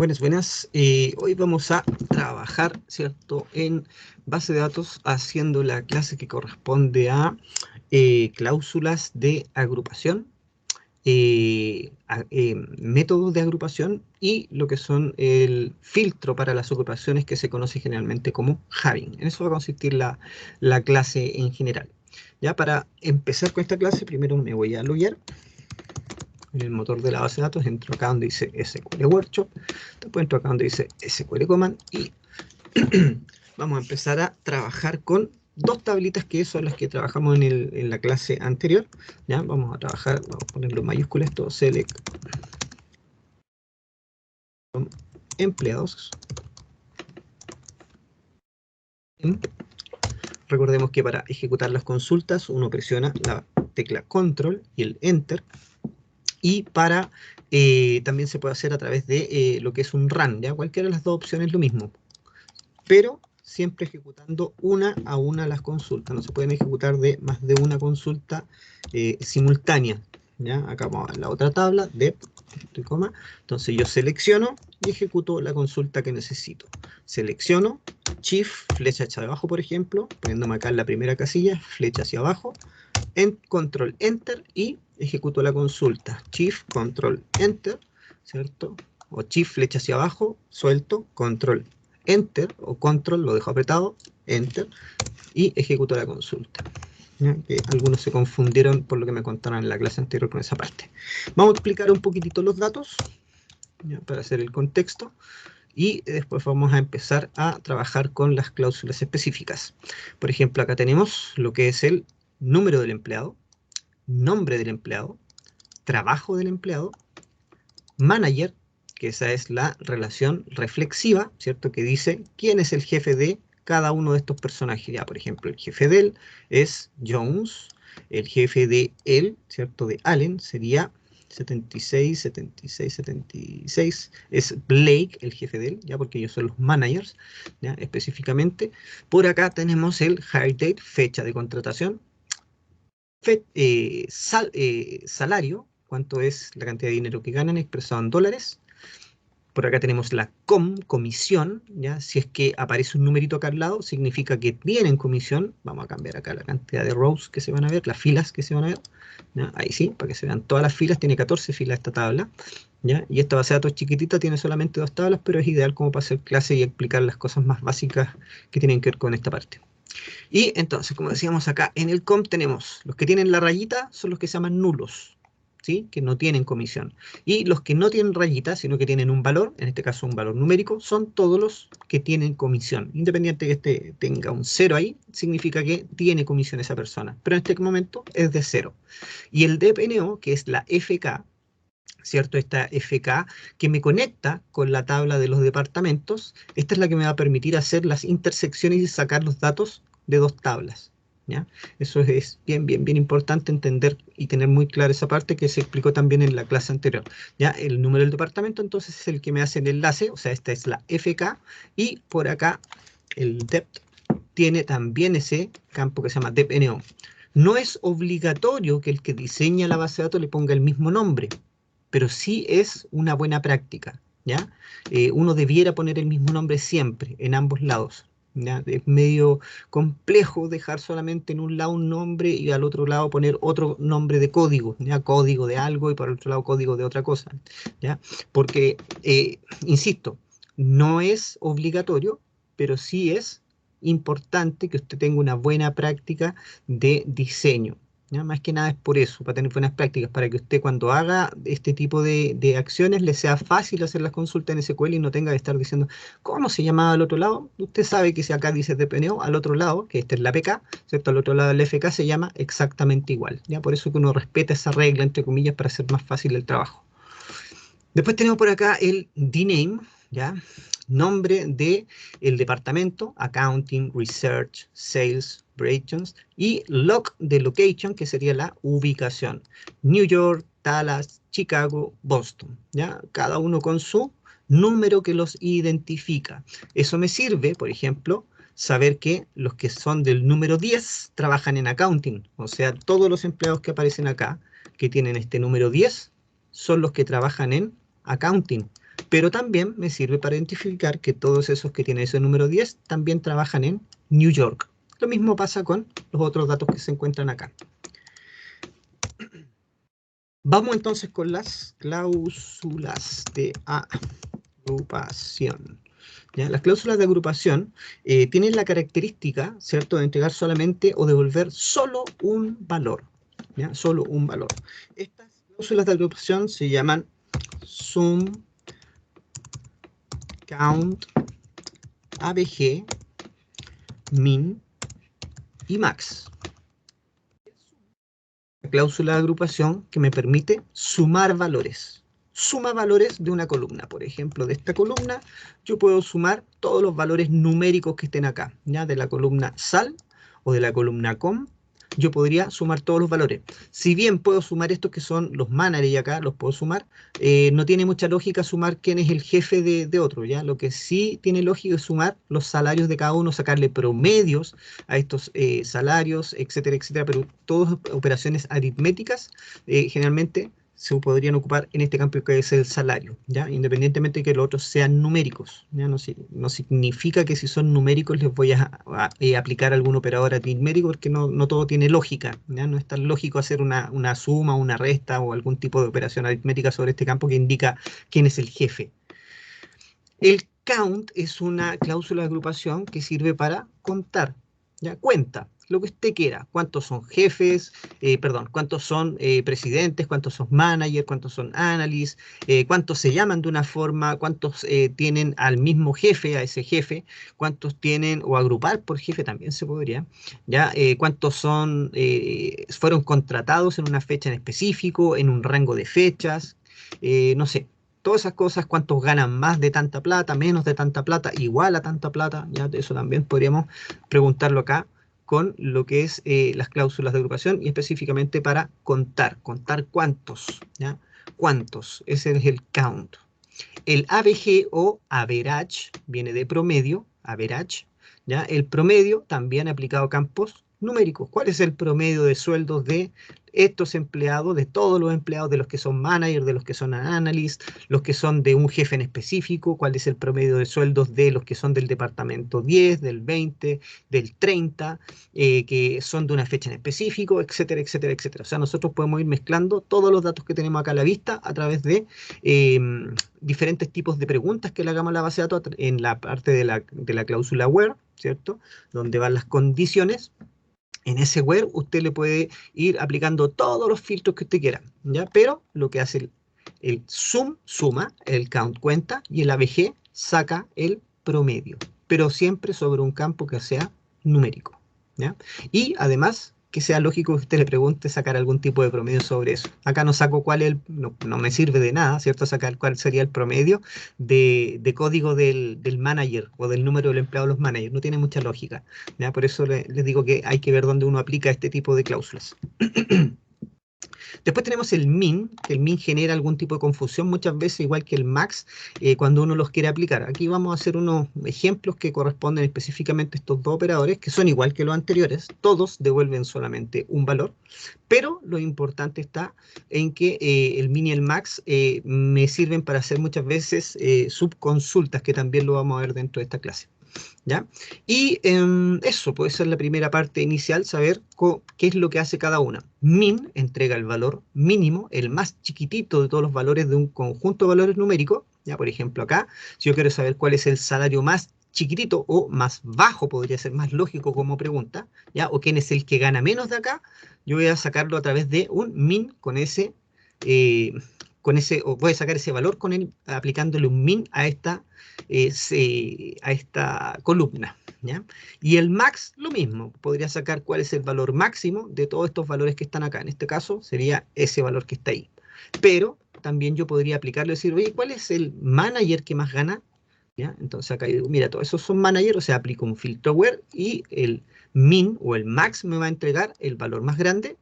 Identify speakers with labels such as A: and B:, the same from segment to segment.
A: Buenas, buenas. Hoy vamos a trabajar, ¿cierto?, en base de datos haciendo la clase que corresponde a cláusulas de agrupación, métodos de agrupación y lo que son el filtro para las agrupaciones que se conoce generalmente como Having. En eso va a consistir la clase en general. Ya para empezar con esta clase, primero me voy a loguear en el motor de la base de datos, entro acá donde dice SQL Workshop, después entro acá donde dice SQL Command y vamos a empezar a trabajar con dos tablitas que son las que trabajamos en la clase anterior. ¿Ya? Vamos a trabajar, vamos a ponerlo en mayúsculas, esto, select empleados. Recordemos que para ejecutar las consultas uno presiona la tecla Control y el Enter. Y para también se puede hacer a través de lo que es un run, ¿ya? Cualquiera de las dos opciones es lo mismo, pero siempre ejecutando una a una las consultas. No se pueden ejecutar de más de una consulta simultánea, ¿ya? Acá vamos a la otra tabla, dep, coma. Entonces yo selecciono y ejecuto la consulta que necesito. Selecciono, shift, flecha hacia abajo, por ejemplo, poniéndome acá en la primera casilla, flecha hacia abajo, en control enter y ejecuto la consulta. Shift, control enter, ¿cierto? O shift, flecha hacia abajo, suelto, control enter o control, lo dejo apretado, enter y ejecuto la consulta. ¿Ya? Que algunos se confundieron por lo que me contaron en la clase anterior con esa parte. Vamos a explicar un poquitito los datos, ¿ya? Para hacer el contexto. Y después vamos a empezar a trabajar con las cláusulas específicas. Por ejemplo, acá tenemos lo que es el número del empleado, nombre del empleado, trabajo del empleado, manager, que esa es la relación reflexiva, ¿cierto? Que dice quién es el jefe de cada uno de estos personajes. Ya, por ejemplo, el jefe de él es Jones, el jefe de él, ¿cierto? De Allen sería 76, 76, 76, es Blake, el jefe de él, ya, porque ellos son los managers, ya, específicamente. Por acá tenemos el hire date, fecha de contratación, salario, cuánto es la cantidad de dinero que ganan expresado en dólares. Por acá tenemos la comisión, ¿ya? Si es que aparece un numerito acá al lado, significa que tienen comisión. Vamos a cambiar acá la cantidad de rows que se van a ver, las filas que se van a ver, ¿ya? Ahí sí, para que se vean todas las filas, tiene 14 filas esta tabla, ¿ya? Y esta base de datos chiquitita tiene solamente 2 tablas, pero es ideal como para hacer clase y explicar las cosas más básicas que tienen que ver con esta parte. Y entonces, como decíamos acá, en el COM tenemos los que tienen la rayita, son los que se llaman nulos, ¿sí? Que no tienen comisión. Y los que no tienen rayita, sino que tienen un valor, en este caso un valor numérico, son todos los que tienen comisión. Independiente que este tenga un 0 ahí, significa que tiene comisión esa persona. Pero en este momento es de 0. Y el DPNO, que es la FK, ¿cierto? Esta FK que me conecta con la tabla de los departamentos, esta es la que me va a permitir hacer las intersecciones y sacar los datos de 2 tablas, ¿ya? Eso es bien, bien, bien importante entender y tener muy clara esa parte que se explicó también en la clase anterior, ¿ya? El número del departamento entonces es el que me hace el enlace, o sea, esta es la FK, y por acá el depth tiene también ese campo que se llama depNO. No es obligatorio que el que diseña la base de datos le ponga el mismo nombre, pero sí es una buena práctica, ¿ya? Uno debiera poner el mismo nombre siempre, en ambos lados, ¿ya? Es medio complejo dejar solamente en un lado un nombre y al otro lado poner otro nombre de código, ¿ya? Código de algo y por el otro lado código de otra cosa, ¿ya? Porque, insisto, no es obligatorio, pero sí es importante que usted tenga una buena práctica de diseño, ¿ya? Más que nada es por eso, para tener buenas prácticas, para que usted cuando haga este tipo de acciones le sea fácil hacer las consultas en SQL y no tenga que estar diciendo cómo se llamaba al otro lado. Usted sabe que si acá dice DPNO, al otro lado, que esta es la PK, ¿cierto? Al otro lado del FK se llama exactamente igual, ¿ya? Por eso que uno respeta esa regla, entre comillas, para hacer más fácil el trabajo. Después tenemos por acá el DNAME, ¿ya? Nombre de el departamento, Accounting, Research, Sales, Operations, y Loc de Location, que sería la ubicación. New York, Dallas, Chicago, Boston, ¿ya? Cada uno con su número que los identifica. Eso me sirve, por ejemplo, saber que los que son del número 10 trabajan en Accounting, o sea, todos los empleados que aparecen acá, que tienen este número 10, son los que trabajan en Accounting. pero también me sirve para identificar que todos esos que tienen ese número 10 también trabajan en New York. Lo mismo pasa con los otros datos que se encuentran acá. Vamos entonces con las cláusulas de agrupación. ¿Ya? Las cláusulas de agrupación tienen la característica, ¿cierto?, de entregar solamente o devolver solo un valor. ¿Ya? Solo un valor. Estas cláusulas de agrupación se llaman sum, count, ABG, min y max. La cláusula de agrupación que me permite sumar valores. Suma valores de una columna. Por ejemplo, de esta columna yo puedo sumar todos los valores numéricos que estén acá, ¿ya? De la columna sal o de la columna com, yo podría sumar todos los valores. Si bien puedo sumar estos que son los managers y acá los puedo sumar, no tiene mucha lógica sumar quién es el jefe de otro, ¿ya? Lo que sí tiene lógica es sumar los salarios de cada uno, sacarle promedios a estos salarios, etcétera, etcétera, pero todas operaciones aritméticas generalmente se podrían ocupar en este campo que es el salario, ¿ya? Independientemente de que los otros sean numéricos, ¿ya? No significa que si son numéricos les voy a aplicar algún operador aritmético, porque no todo tiene lógica, ¿ya? No es tan lógico hacer una suma, una resta o algún tipo de operación aritmética sobre este campo que indica quién es el jefe. El count es una cláusula de agrupación que sirve para contar, ¿ya? Cuenta lo que usted quiera, cuántos son jefes, cuántos son presidentes, cuántos son managers, cuántos son analysts, cuántos se llaman de una forma, cuántos tienen al mismo jefe, a ese jefe, cuántos tienen, o agrupar por jefe también se podría, ¿ya? Cuántos son, fueron contratados en una fecha en específico, en un rango de fechas, no sé. Todas esas cosas, cuántos ganan más de tanta plata, menos de tanta plata, igual a tanta plata, ya eso también podríamos preguntarlo acá con lo que es las cláusulas de agrupación y específicamente para contar cuántos, ¿ya? Cuántos, ese es el count. El ABG o average viene de promedio, average, ¿ya? El promedio también aplicado a campos numéricos. ¿Cuál es el promedio de sueldos de estos empleados, de todos los empleados, de los que son managers, de los que son analysts, los que son de un jefe en específico? ¿Cuál es el promedio de sueldos de los que son del departamento 10, del 20, del 30, que son de una fecha en específico, etcétera, etcétera, etcétera? O sea, nosotros podemos ir mezclando todos los datos que tenemos acá a la vista a través de diferentes tipos de preguntas que le hagamos a la base de datos en la parte de la cláusula where, ¿cierto? Donde van las condiciones. En ese where usted le puede ir aplicando todos los filtros que usted quiera, ¿ya? Pero lo que hace el sum, suma, el count cuenta, y el ABG saca el promedio, pero siempre sobre un campo que sea numérico, ¿ya? Y además que sea lógico que usted le pregunte sacar algún tipo de promedio sobre eso. Acá no saco cuál es, no me sirve de nada, ¿cierto? Sacar cuál sería el promedio de código del manager o del número del empleado de los managers. No tiene mucha lógica, ¿ya? Por eso les digo que hay que ver dónde uno aplica este tipo de cláusulas. Después tenemos el min, que el min genera algún tipo de confusión muchas veces, igual que el max, cuando uno los quiere aplicar. Aquí vamos a hacer unos ejemplos que corresponden específicamente a estos dos operadores, que son igual que los anteriores, todos devuelven solamente un valor, pero lo importante está en que el min y el max me sirven para hacer muchas veces subconsultas, que también lo vamos a ver dentro de esta clase. ¿Ya? Y eso puede ser la primera parte inicial, saber qué es lo que hace cada una. Min entrega el valor mínimo, el más chiquitito de todos los valores de un conjunto de valores numéricos. ¿Ya? Por ejemplo, acá, si yo quiero saber cuál es el salario más chiquitito o más bajo, podría ser más lógico como pregunta, ¿ya? O quién es el que gana menos de acá, yo voy a sacarlo a través de un min o voy a sacar ese valor aplicándole un min a esta columna, ¿ya? Y el max, lo mismo, podría sacar cuál es el valor máximo de todos estos valores que están acá. En este caso sería ese valor que está ahí. Pero también yo podría aplicarlo y decir, oye, ¿cuál es el manager que más gana? ¿Ya? Entonces acá digo, mira, todos esos son managers, o sea, aplico un filtro where y el min o el max me va a entregar el valor más grande,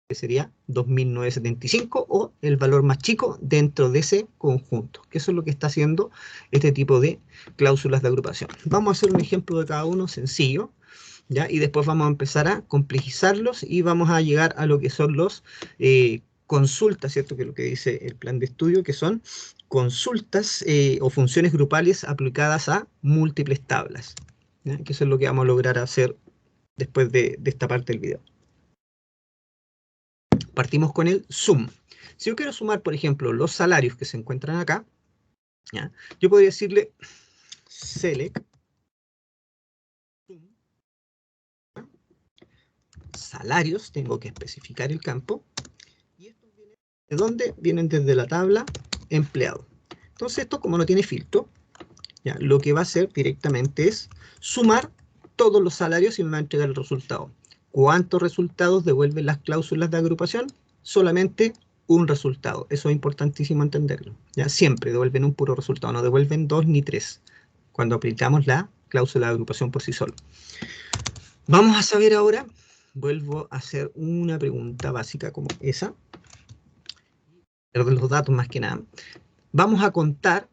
A: que sería 2.975, o el valor más chico dentro de ese conjunto, que eso es lo que está haciendo este tipo de cláusulas de agrupación. Vamos a hacer un ejemplo de cada uno sencillo, ¿ya? Y después vamos a empezar a complejizarlos y vamos a llegar a lo que son los consultas, ¿cierto? Que es lo que dice el plan de estudio, que son consultas o funciones grupales aplicadas a múltiples tablas, ¿ya? Que eso es lo que vamos a lograr hacer después de esta parte del video. Partimos con el sum. Si yo quiero sumar, por ejemplo, los salarios que se encuentran acá, ¿ya? Yo podría decirle select sum, salarios, tengo que especificar el campo, y estos vienen ¿de dónde? Vienen desde la tabla empleado. Entonces esto, como no tiene filtro, ¿ya? Lo que va a hacer directamente es sumar todos los salarios y me va a entregar el resultado. ¿Cuántos resultados devuelven las cláusulas de agrupación? Solamente un resultado. Eso es importantísimo entenderlo, ¿ya? Siempre devuelven un puro resultado, no devuelven 2 ni 3 cuando aplicamos la cláusula de agrupación por sí solo. Vamos a saber ahora, vuelvo a hacer una pregunta básica como esa, de los datos más que nada. Vamos a contar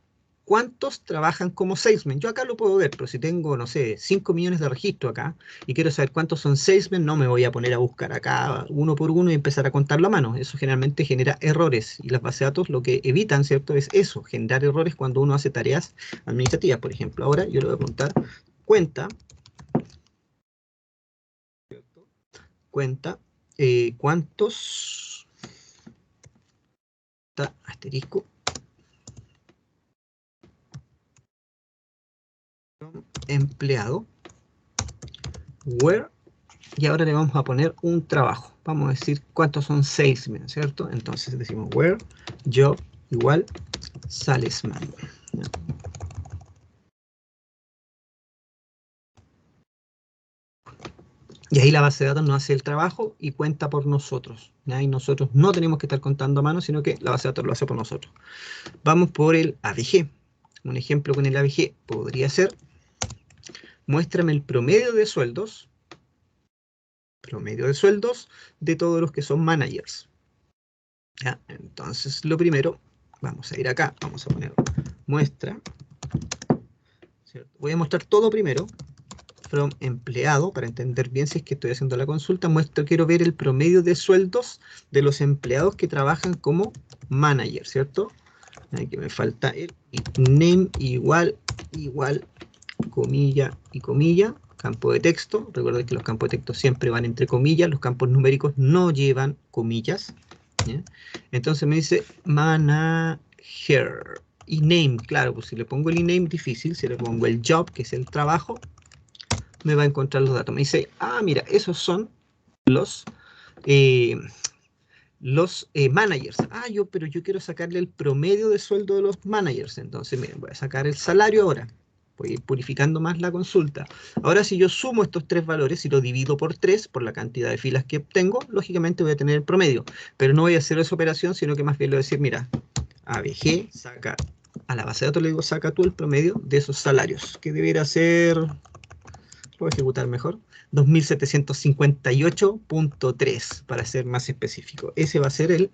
A: cuántos trabajan como salesmen. Yo acá lo puedo ver, pero si tengo, no sé, 5 millones de registros acá y quiero saber cuántos son salesmen, no me voy a poner a buscar acá uno por uno y empezar a contarlo a mano. Eso generalmente genera errores y las bases de datos lo que evitan, ¿cierto? Es eso, generar errores cuando uno hace tareas administrativas, por ejemplo. Ahora yo le voy a preguntar cuenta, cuántos, asterisco, empleado, where, y ahora le vamos a poner un trabajo. Vamos a decir cuántos son salesmen, ¿cierto? Entonces decimos where, job igual salesman. ¿Ya? Y ahí la base de datos nos hace el trabajo y cuenta por nosotros, ¿ya? Y nosotros no tenemos que estar contando a mano, sino que la base de datos lo hace por nosotros. Vamos por el ABG. Un ejemplo con el ABG podría ser, muéstrame el promedio de sueldos de todos los que son managers. ¿Ya? Entonces, lo primero, vamos a ir acá, vamos a poner muestra, ¿cierto? Voy a mostrar todo primero, from empleado, para entender bien si es que estoy haciendo la consulta. Quiero ver el promedio de sueldos de los empleados que trabajan como manager, ¿cierto? Aquí me falta el name igual, comilla y comilla, campo de texto. Recuerden que los campos de texto siempre van entre comillas, los campos numéricos no llevan comillas, ¿ya? Entonces me dice manager. Y name, claro, pues si le pongo el name difícil, si le pongo el job, que es el trabajo, me va a encontrar los datos. Me dice, mira, esos son los managers. Pero yo quiero sacarle el promedio de sueldo de los managers. Entonces, miren, voy a sacar el salario ahora. Voy a ir purificando más la consulta. Ahora, si yo sumo estos tres valores y lo divido por 3, por la cantidad de filas que tengo, lógicamente voy a tener el promedio. Pero no voy a hacer esa operación, sino que más bien le voy a decir, mira, ABG, saca, a la base de datos le digo, saca tú el promedio de esos salarios, que debería ser, lo voy a ejecutar mejor, 2758.3, para ser más específico. Ese va a ser el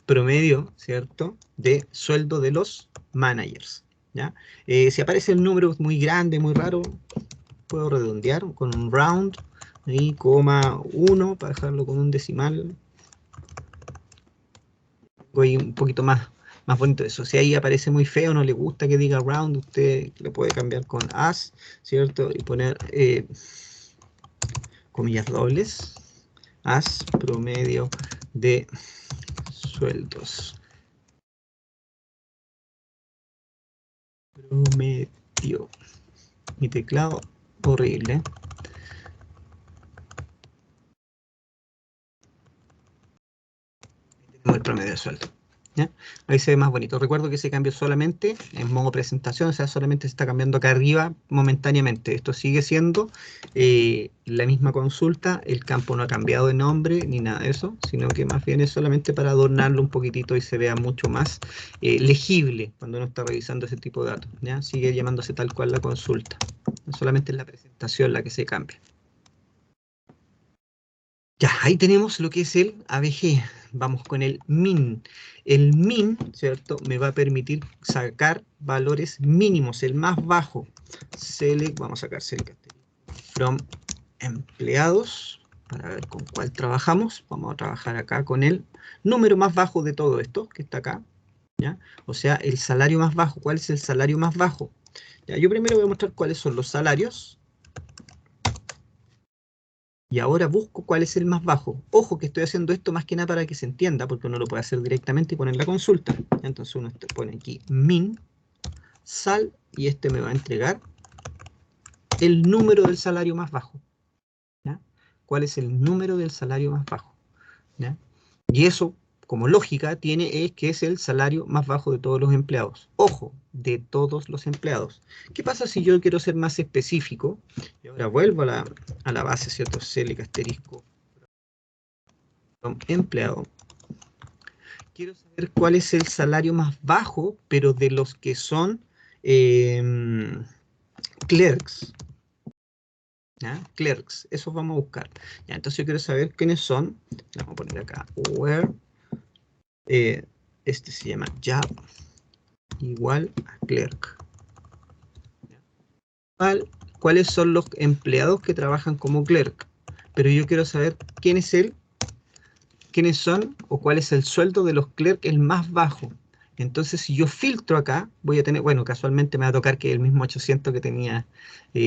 A: promedio, ¿cierto?, de sueldo de los managers, ¿ya? Si aparece el número muy grande, muy raro, puedo redondear con un round, y coma 1, para dejarlo con un decimal. Voy un poquito más bonito eso. Si ahí aparece muy feo, no le gusta que diga round, usted lo puede cambiar con as, ¿cierto? Y poner comillas dobles, as promedio de sueldos. Promedio. Mi teclado, horrible. Tenemos el promedio de sueldo, ¿ya? Ahí se ve más bonito. Recuerdo que ese cambio solamente en modo presentación, o sea, solamente se está cambiando acá arriba momentáneamente. Esto sigue siendo la misma consulta, el campo no ha cambiado de nombre ni nada de eso, sino que más bien es solamente para adornarlo un poquitito y se vea mucho más legible cuando uno está revisando ese tipo de datos, ¿ya? Sigue llamándose tal cual la consulta, solamente es la presentación la que se cambia. Ya, ahí tenemos lo que es el ABG. Vamos con el min. El min, ¿cierto?, me va a permitir sacar valores mínimos, el más bajo. Select, vamos a sacar select from empleados, para ver con cuál trabajamos. Vamos a trabajar acá con el número más bajo de todo esto, que está acá, ¿ya? O sea, el salario más bajo. ¿Cuál es el salario más bajo? Ya, yo primero voy a mostrar cuáles son los salarios. Y ahora busco cuál es el más bajo. Ojo que estoy haciendo esto más que nada para que se entienda, porque uno lo puede hacer directamente y poner la consulta. Entonces uno pone aquí min, sal, y este me va a entregar el número del salario más bajo, ¿ya? ¿Cuál es el número del salario más bajo? ¿Ya? Y eso, como lógica, tiene es que es el salario más bajo de todos los empleados. Ojo, de todos los empleados. ¿Qué pasa si yo quiero ser más específico? Y ahora vuelvo a la base, ¿cierto? Select asterisco empleado. Quiero saber cuál es el salario más bajo, pero de los que son clerks. ¿Ya? Clerks, esos vamos a buscar. ¿Ya? Entonces yo quiero saber quiénes son. Vamos a poner acá, where, este se llama job, igual a clerk. ¿Cuáles son los empleados que trabajan como clerk? Pero yo quiero saber quién es él, quiénes son o cuál es el sueldo de los clerks el más bajo. Entonces, si yo filtro acá, voy a tener, bueno, casualmente me va a tocar que el mismo 800 que tenía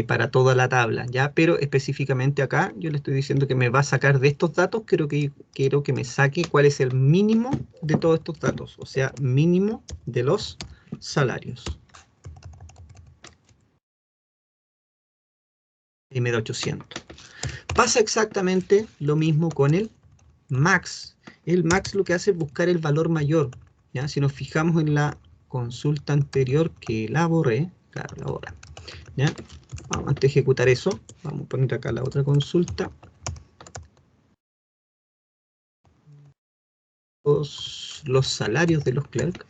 A: para toda la tabla, ¿ya? Pero específicamente acá, yo le estoy diciendo que me va a sacar de estos datos, quiero que me saque cuál es el mínimo de todos estos datos, o sea, mínimo de los salarios. Y me da 800. Pasa exactamente lo mismo con el max. El max lo que hace es buscar el valor mayor, ¿ya? Si nos fijamos en la consulta anterior que la borré, claro, la borré, ¿ya? Vamos, antes de ejecutar eso, vamos a poner acá la otra consulta. Los salarios de los clerks.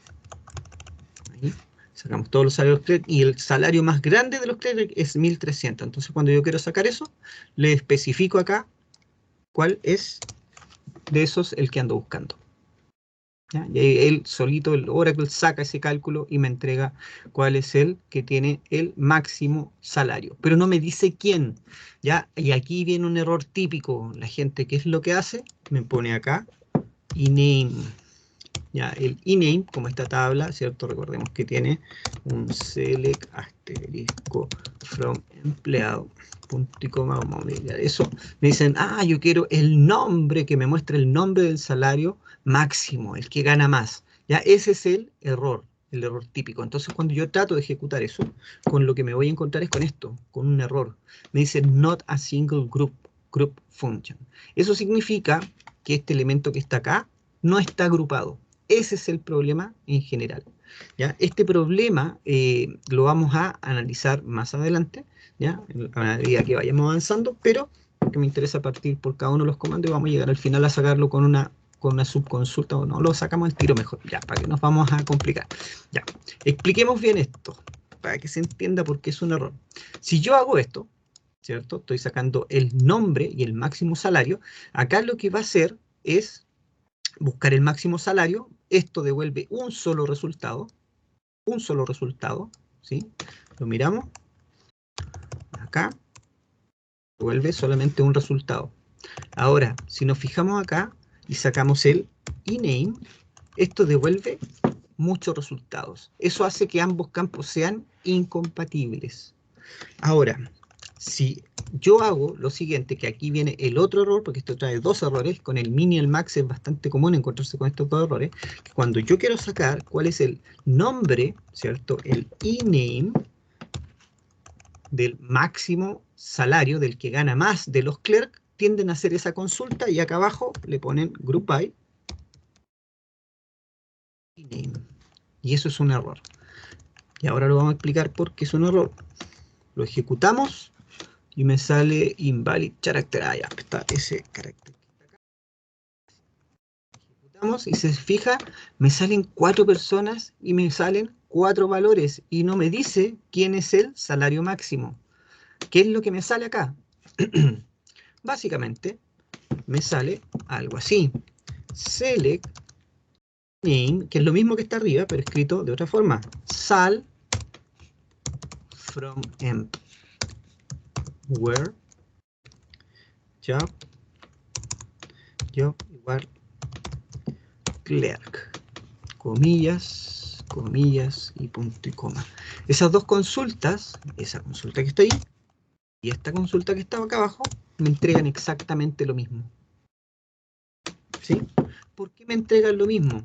A: Ahí. Sacamos todos los salarios de los clerks y el salario más grande de los clerks es 1300. Entonces, cuando yo quiero sacar eso, le especifico acá cuál es de esos el que ando buscando. ¿Ya? Y ahí él solito, el Oracle, saca ese cálculo y me entrega cuál es el que tiene el máximo salario. Pero no me dice quién. ¿Ya? Y aquí viene un error típico. La gente, ¿qué es lo que hace? Me pone acá ename. Ya, el ename, como esta tabla, ¿cierto? Recordemos que tiene un select asterisco from empleado. Punto y coma, vamos a mirar eso. Me dicen, ah, yo quiero el nombre, que me muestre el nombre del salario máximo, el que gana más. Ya, ese es el error típico. Entonces, cuando yo trato de ejecutar eso, con lo que me voy a encontrar es con esto, con un error. Me dice, not a single group function. Eso significa que este elemento que está acá no está agrupado. Ese es el problema en general. ¿Ya? Este problema lo vamos a analizar más adelante, ¿ya? A medida que vayamos avanzando, pero porque me interesa partir por cada uno de los comandos y vamos a llegar al final a sacarlo con una subconsulta, o no, lo sacamos al tiro mejor, ya, para que nos vamos a complicar. Ya, expliquemos bien esto, para que se entienda por qué es un error. Si yo hago esto, ¿cierto? Estoy sacando el nombre y el máximo salario, acá lo que va a hacer es buscar el máximo salario. Esto devuelve un solo resultado, ¿sí? Lo miramos, acá, devuelve solamente un resultado. Ahora, si nos fijamos acá y sacamos el ename, esto devuelve muchos resultados. Eso hace que ambos campos sean incompatibles. Ahora, si yo hago lo siguiente, que aquí viene el otro error, porque esto trae dos errores, con el min y el max es bastante común encontrarse con estos dos errores, que cuando yo quiero sacar cuál es el nombre, ¿cierto? El ename del máximo salario, del que gana más de los clerks, tienden a hacer esa consulta y acá abajo le ponen group by ename. Y eso es un error. Y ahora lo vamos a explicar por qué es un error. Lo ejecutamos y me sale invalid character. Ah, ya está ese carácter. Ejecutamos y se fija, me salen 4 personas y me salen 4 valores y no me dice quién es el salario máximo. ¿Qué es lo que me sale acá? Básicamente me sale algo así. Select name, que es lo mismo que está arriba, pero escrito de otra forma. Sal from emp. Where job job igual clerk, comillas, comillas y punto y coma. Esas dos consultas, esa consulta que está ahí y esta consulta que está acá abajo, me entregan exactamente lo mismo. ¿Sí? ¿Por qué me entregan lo mismo?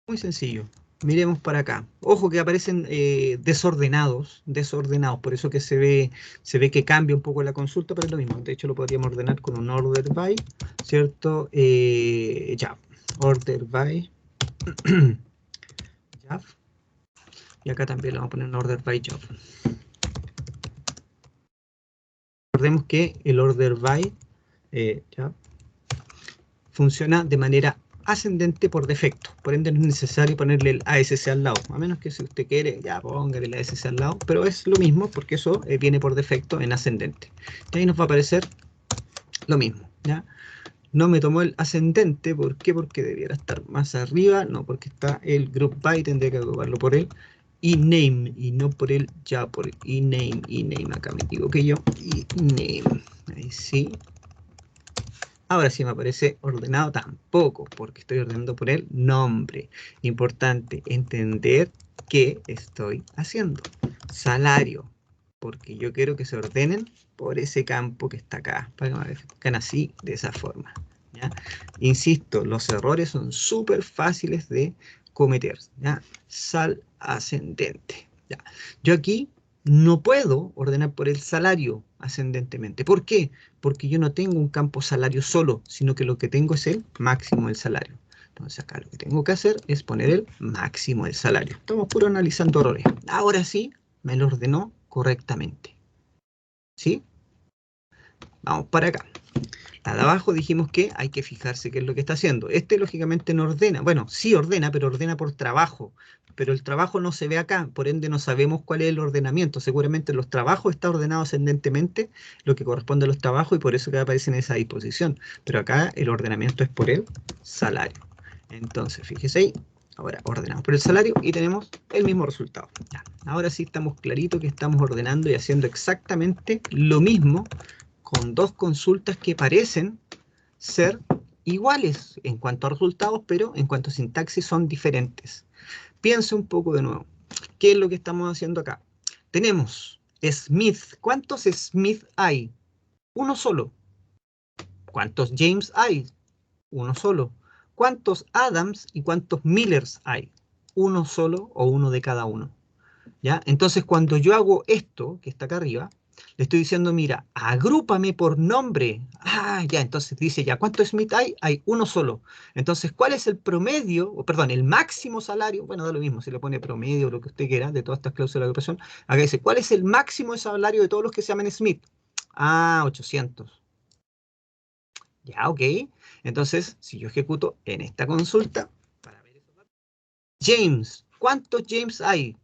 A: Muy sencillo. Miremos para acá. Ojo que aparecen desordenados, por eso que se ve que cambia un poco la consulta, pero es lo mismo. De hecho, lo podríamos ordenar con un order by, ¿cierto? Ya, order by, ya. Y acá también le vamos a poner un order by job. Recordemos que el order by ya, funciona de manera ascendente por defecto, por ende no es necesario ponerle el ASC al lado, a menos que si usted quiere, ya póngale el ASC al lado, pero es lo mismo porque eso viene por defecto en ascendente. Y ahí nos va a aparecer lo mismo, ¿ya? No me tomó el ascendente, ¿por qué? Porque debiera estar más arriba, no, porque está el group by, tendría que agruparlo por el ename y no por el ya, por el ename, acá me equivoqué yo, ename, ahí sí. Ahora sí me aparece ordenado tampoco, porque estoy ordenando por el nombre. Importante entender qué estoy haciendo. Salario, porque yo quiero que se ordenen por ese campo que está acá, para que me aparezcan así, de esa forma. ¿Ya? Insisto, los errores son súper fáciles de cometer. ¿Ya? Sal ascendente. ¿Ya? Yo aquí no puedo ordenar por el salario ascendentemente. ¿Por qué? Porque yo no tengo un campo salario solo, sino que lo que tengo es el máximo del salario. Entonces acá lo que tengo que hacer es poner el máximo del salario. Estamos puro analizando errores. Ahora sí, me lo ordenó correctamente. ¿Sí? Vamos para acá. La de abajo dijimos que hay que fijarse qué es lo que está haciendo. Este lógicamente no ordena. Bueno, sí ordena, pero ordena por trabajo. Pero el trabajo no se ve acá, por ende no sabemos cuál es el ordenamiento. Seguramente los trabajos está ordenado ascendentemente, lo que corresponde a los trabajos, y por eso que aparece en esa disposición. Pero acá el ordenamiento es por el salario. Entonces, fíjese ahí. Ahora ordenamos por el salario y tenemos el mismo resultado. Ya. Ahora sí estamos claritos que estamos ordenando y haciendo exactamente lo mismo con dos consultas que parecen ser iguales en cuanto a resultados, pero en cuanto a sintaxis son diferentes. Piense un poco de nuevo. ¿Qué es lo que estamos haciendo acá? Tenemos Smith. ¿Cuántos Smith hay? Uno solo. ¿Cuántos James hay? Uno solo. ¿Cuántos Adams y cuántos Millers hay? Uno solo o uno de cada uno. ¿Ya? Entonces, cuando yo hago esto, que está acá arriba, le estoy diciendo, mira, agrúpame por nombre. Ah, ya, entonces dice, ya, ¿cuántos Smith hay? Hay uno solo. Entonces, ¿cuál es el promedio, o perdón, el máximo salario? Bueno, da lo mismo, si le pone promedio o lo que usted quiera, de todas estas cláusulas de agrupación. Acá dice, ¿cuál es el máximo de salario de todos los que se llaman Smith? Ah, 800. Ya, ok. Entonces, si yo ejecuto en esta consulta, para ver esos datos, James, ¿cuántos James hay?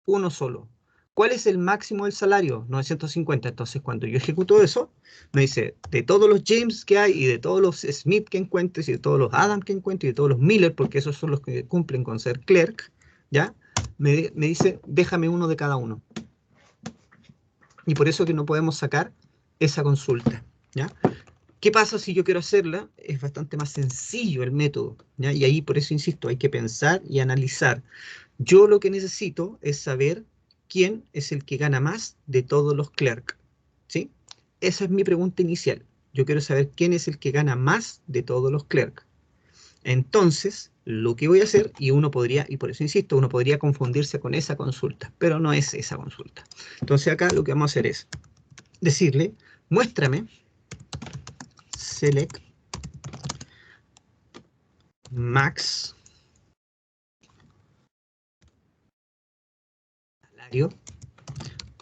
A: Uno solo. ¿Cuál es el máximo del salario? 950. Entonces, cuando yo ejecuto eso, me dice, de todos los James que hay, y de todos los Smith que encuentres, y de todos los Adam que encuentres, y de todos los Miller, porque esos son los que cumplen con ser clerk, ¿ya? Me dice, déjame uno de cada uno. Y por eso que no podemos sacar esa consulta, ¿ya? ¿Qué pasa si yo quiero hacerla? Es bastante más sencillo el método, ¿ya? Y ahí, por eso insisto, hay que pensar y analizar. Yo lo que necesito es saber quién es el que gana más de todos los clerks, ¿sí? Esa es mi pregunta inicial. Yo quiero saber quién es el que gana más de todos los clerks. Entonces, lo que voy a hacer, y uno podría, y por eso insisto, uno podría confundirse con esa consulta, pero no es esa consulta. Entonces acá lo que vamos a hacer es decirle, muéstrame select max salario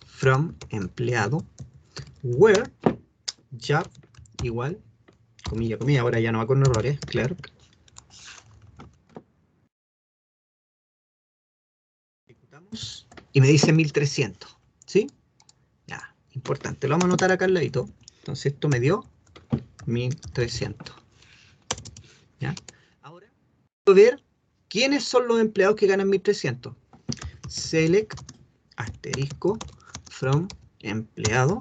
A: from empleado where job igual comilla, comilla, ahora ya no va con errores, clerk. Ejecutamos y me dice 1300, ¿sí? Ya, importante, lo vamos a anotar acá al ladito. Entonces esto me dio 1300, ¿ya? Ahora, quiero ver quiénes son los empleados que ganan 1300. Select asterisco from empleado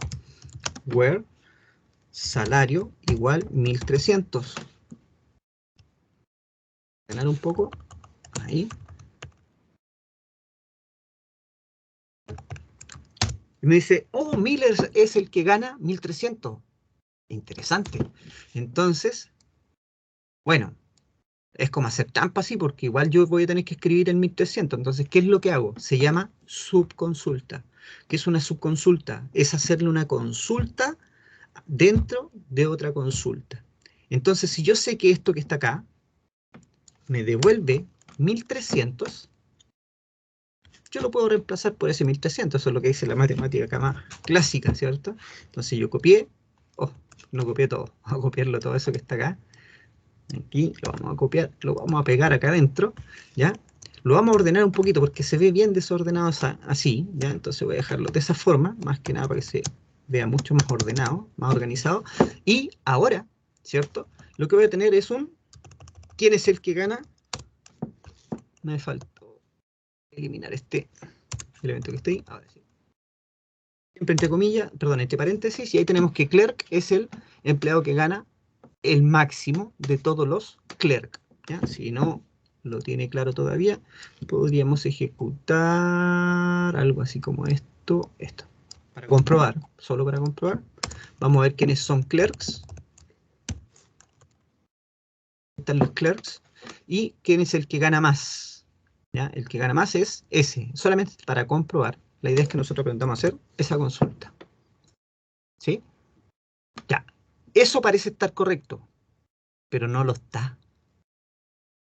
A: where salario igual 1300. Ganar un poco, ahí. Y me dice, oh, Miller es el que gana 1300. Interesante. Entonces, bueno, es como hacer trampa así, porque igual yo voy a tener que escribir el 1300. Entonces, ¿qué es lo que hago? Se llama subconsulta. ¿Qué es una subconsulta? Es hacerle una consulta dentro de otra consulta. Entonces, si yo sé que esto que está acá me devuelve 1300, yo lo puedo reemplazar por ese 1300. Eso es lo que dice la matemática acá más clásica, ¿cierto? Entonces yo copié, oh, no copié todo, vamos a copiarlo todo eso que está acá. Aquí lo vamos a copiar, lo vamos a pegar acá adentro, ¿ya? Lo vamos a ordenar un poquito porque se ve bien desordenado así, ¿ya? Entonces voy a dejarlo de esa forma, más que nada para que se vea mucho más ordenado, más organizado. Y ahora, ¿cierto? Lo que voy a tener es ¿quién es el que gana? Me faltó eliminar este elemento que está ahí, ahora sí. Siempre entre comillas, perdón, entre paréntesis, y ahí tenemos que clerk es el empleado que gana el máximo de todos los clerk, ¿ya? Si no lo tiene claro todavía, podríamos ejecutar algo así como esto, para comprobar, solo para comprobar. Vamos a ver quiénes son clerks. Están los clerks. Y quién es el que gana más. ¿Ya? El que gana más es ese, solamente para comprobar. La idea es que nosotros aprendamos a hacer esa consulta. ¿Sí? Ya. Eso parece estar correcto, pero no lo está.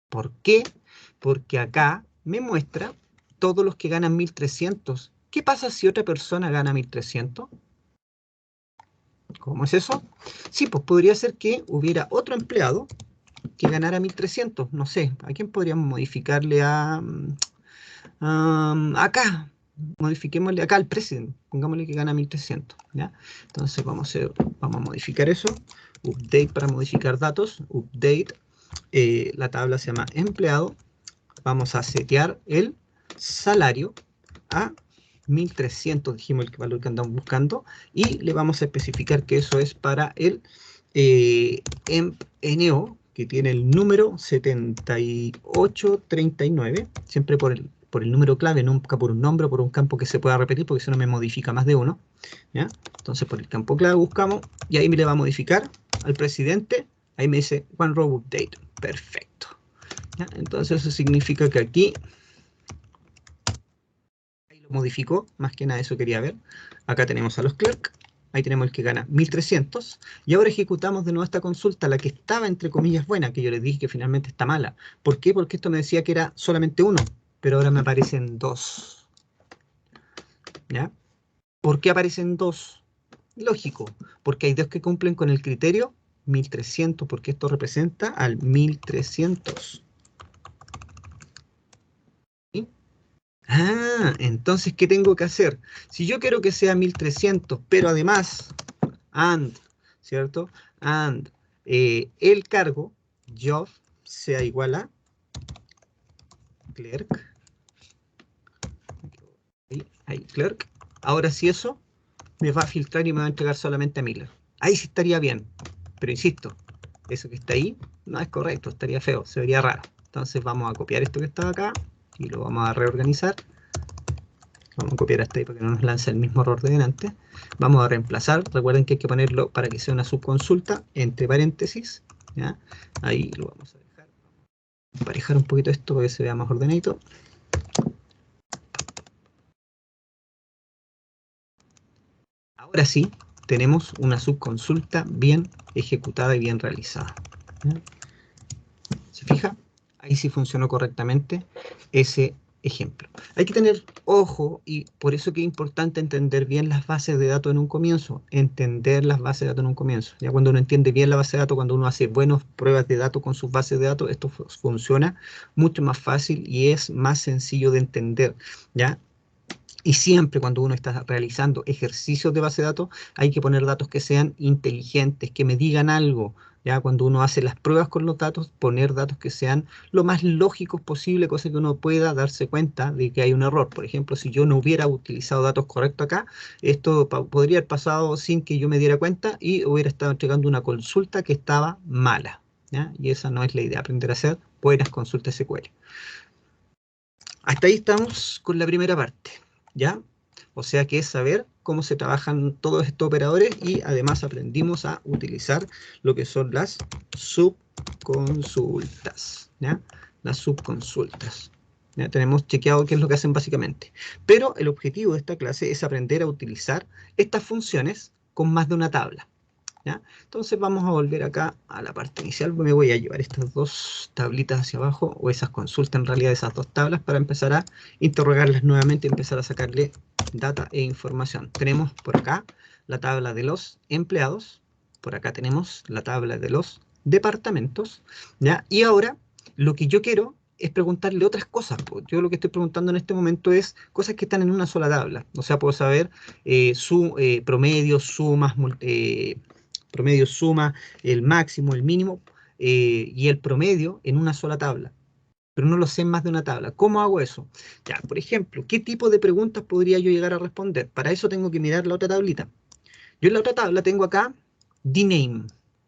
A: ¿Por qué? Porque acá me muestra todos los que ganan 1300. ¿Qué pasa si otra persona gana 1300? ¿Cómo es eso? Sí, pues podría ser que hubiera otro empleado que ganara 1300. No sé, ¿a quién podríamos modificarle acá? Modifiquémosle acá al president. Pongámosle que gana 1300. ¿Ya? Entonces vamos a modificar eso. Update para modificar datos. Update. La tabla se llama empleado. Vamos a setear el salario a 1300, dijimos el valor que andamos buscando, y le vamos a especificar que eso es para el EMP-NO, que tiene el número 7839, siempre por el número clave, nunca por un nombre o por un campo que se pueda repetir, porque si no me modifica más de uno. ¿Ya? Entonces por el campo clave buscamos, y ahí me le va a modificar al presidente, ahí me dice One Row Update, perfecto. ¿Ya? Entonces eso significa que aquí ahí lo modificó, más que nada eso quería ver. Acá tenemos a los clerk, ahí tenemos el que gana 1300, y ahora ejecutamos de nuevo esta consulta, la que estaba entre comillas buena, que yo les dije que finalmente está mala. ¿Por qué? Porque esto me decía que era solamente uno, pero ahora me aparecen dos. ¿Ya? ¿Por qué aparecen dos? Lógico, porque hay dos que cumplen con el criterio 1300, porque esto representa al 1300. ¿Sí? Ah, entonces, ¿qué tengo que hacer? Si yo quiero que sea 1300, pero además, ¿cierto? El cargo, job, sea igual a clerk, ahí, clerk. Ahora sí eso me va a filtrar y me va a entregar solamente a Miller. Ahí sí estaría bien, pero insisto, eso que está ahí no es correcto, estaría feo, se vería raro. Entonces vamos a copiar esto que está acá y lo vamos a reorganizar. Vamos a copiar hasta ahí para que no nos lance el mismo error de delante. Vamos a reemplazar. Recuerden que hay que ponerlo para que sea una subconsulta entre paréntesis. ¿Ya? Ahí lo vamos a dejar. Emparejar un poquito esto para que se vea más ordenadito. Ahora sí, tenemos una subconsulta bien ejecutada y bien realizada. ¿Ya? ¿Se fija? Ahí sí funcionó correctamente ese ejemplo. Hay que tener ojo, y por eso que es importante entender bien las bases de datos en un comienzo. Entender las bases de datos en un comienzo. Ya cuando uno entiende bien la base de datos, cuando uno hace buenas pruebas de datos con sus bases de datos, esto funciona mucho más fácil y es más sencillo de entender. ¿Ya? Y siempre cuando uno está realizando ejercicios de base de datos, hay que poner datos que sean inteligentes, que me digan algo. Ya cuando uno hace las pruebas con los datos, poner datos que sean lo más lógicos posible, cosa que uno pueda darse cuenta de que hay un error. Por ejemplo, si yo no hubiera utilizado datos correctos acá, esto podría haber pasado sin que yo me diera cuenta y hubiera estado entregando una consulta que estaba mala. ¿Ya? Y esa no es la idea, aprender a hacer buenas consultas SQL. Hasta ahí estamos con la primera parte, ¿ya? O sea que es saber cómo se trabajan todos estos operadores y además aprendimos a utilizar lo que son las subconsultas, ¿ya? Las subconsultas. ¿Ya? Tenemos chequeado qué es lo que hacen básicamente. Pero el objetivo de esta clase es aprender a utilizar estas funciones con más de una tabla. ¿Ya? Entonces vamos a volver acá a la parte inicial. Me voy a llevar estas dos tablitas hacia abajo, o esas consultas en realidad, esas dos tablas, para empezar a interrogarlas nuevamente y empezar a sacarle data e información. Tenemos por acá la tabla de los empleados, por acá tenemos la tabla de los departamentos, ¿ya? Y ahora lo que yo quiero es preguntarle otras cosas. Yo lo que estoy preguntando en este momento es cosas que están en una sola tabla. O sea, puedo saber su promedio, sumas, promedio, suma, el máximo, el mínimo y el promedio en una sola tabla. Pero no lo sé en más de una tabla. ¿Cómo hago eso? Ya, por ejemplo, ¿qué tipo de preguntas podría yo llegar a responder? Para eso tengo que mirar la otra tablita. Yo en la otra tabla tengo acá DNAME,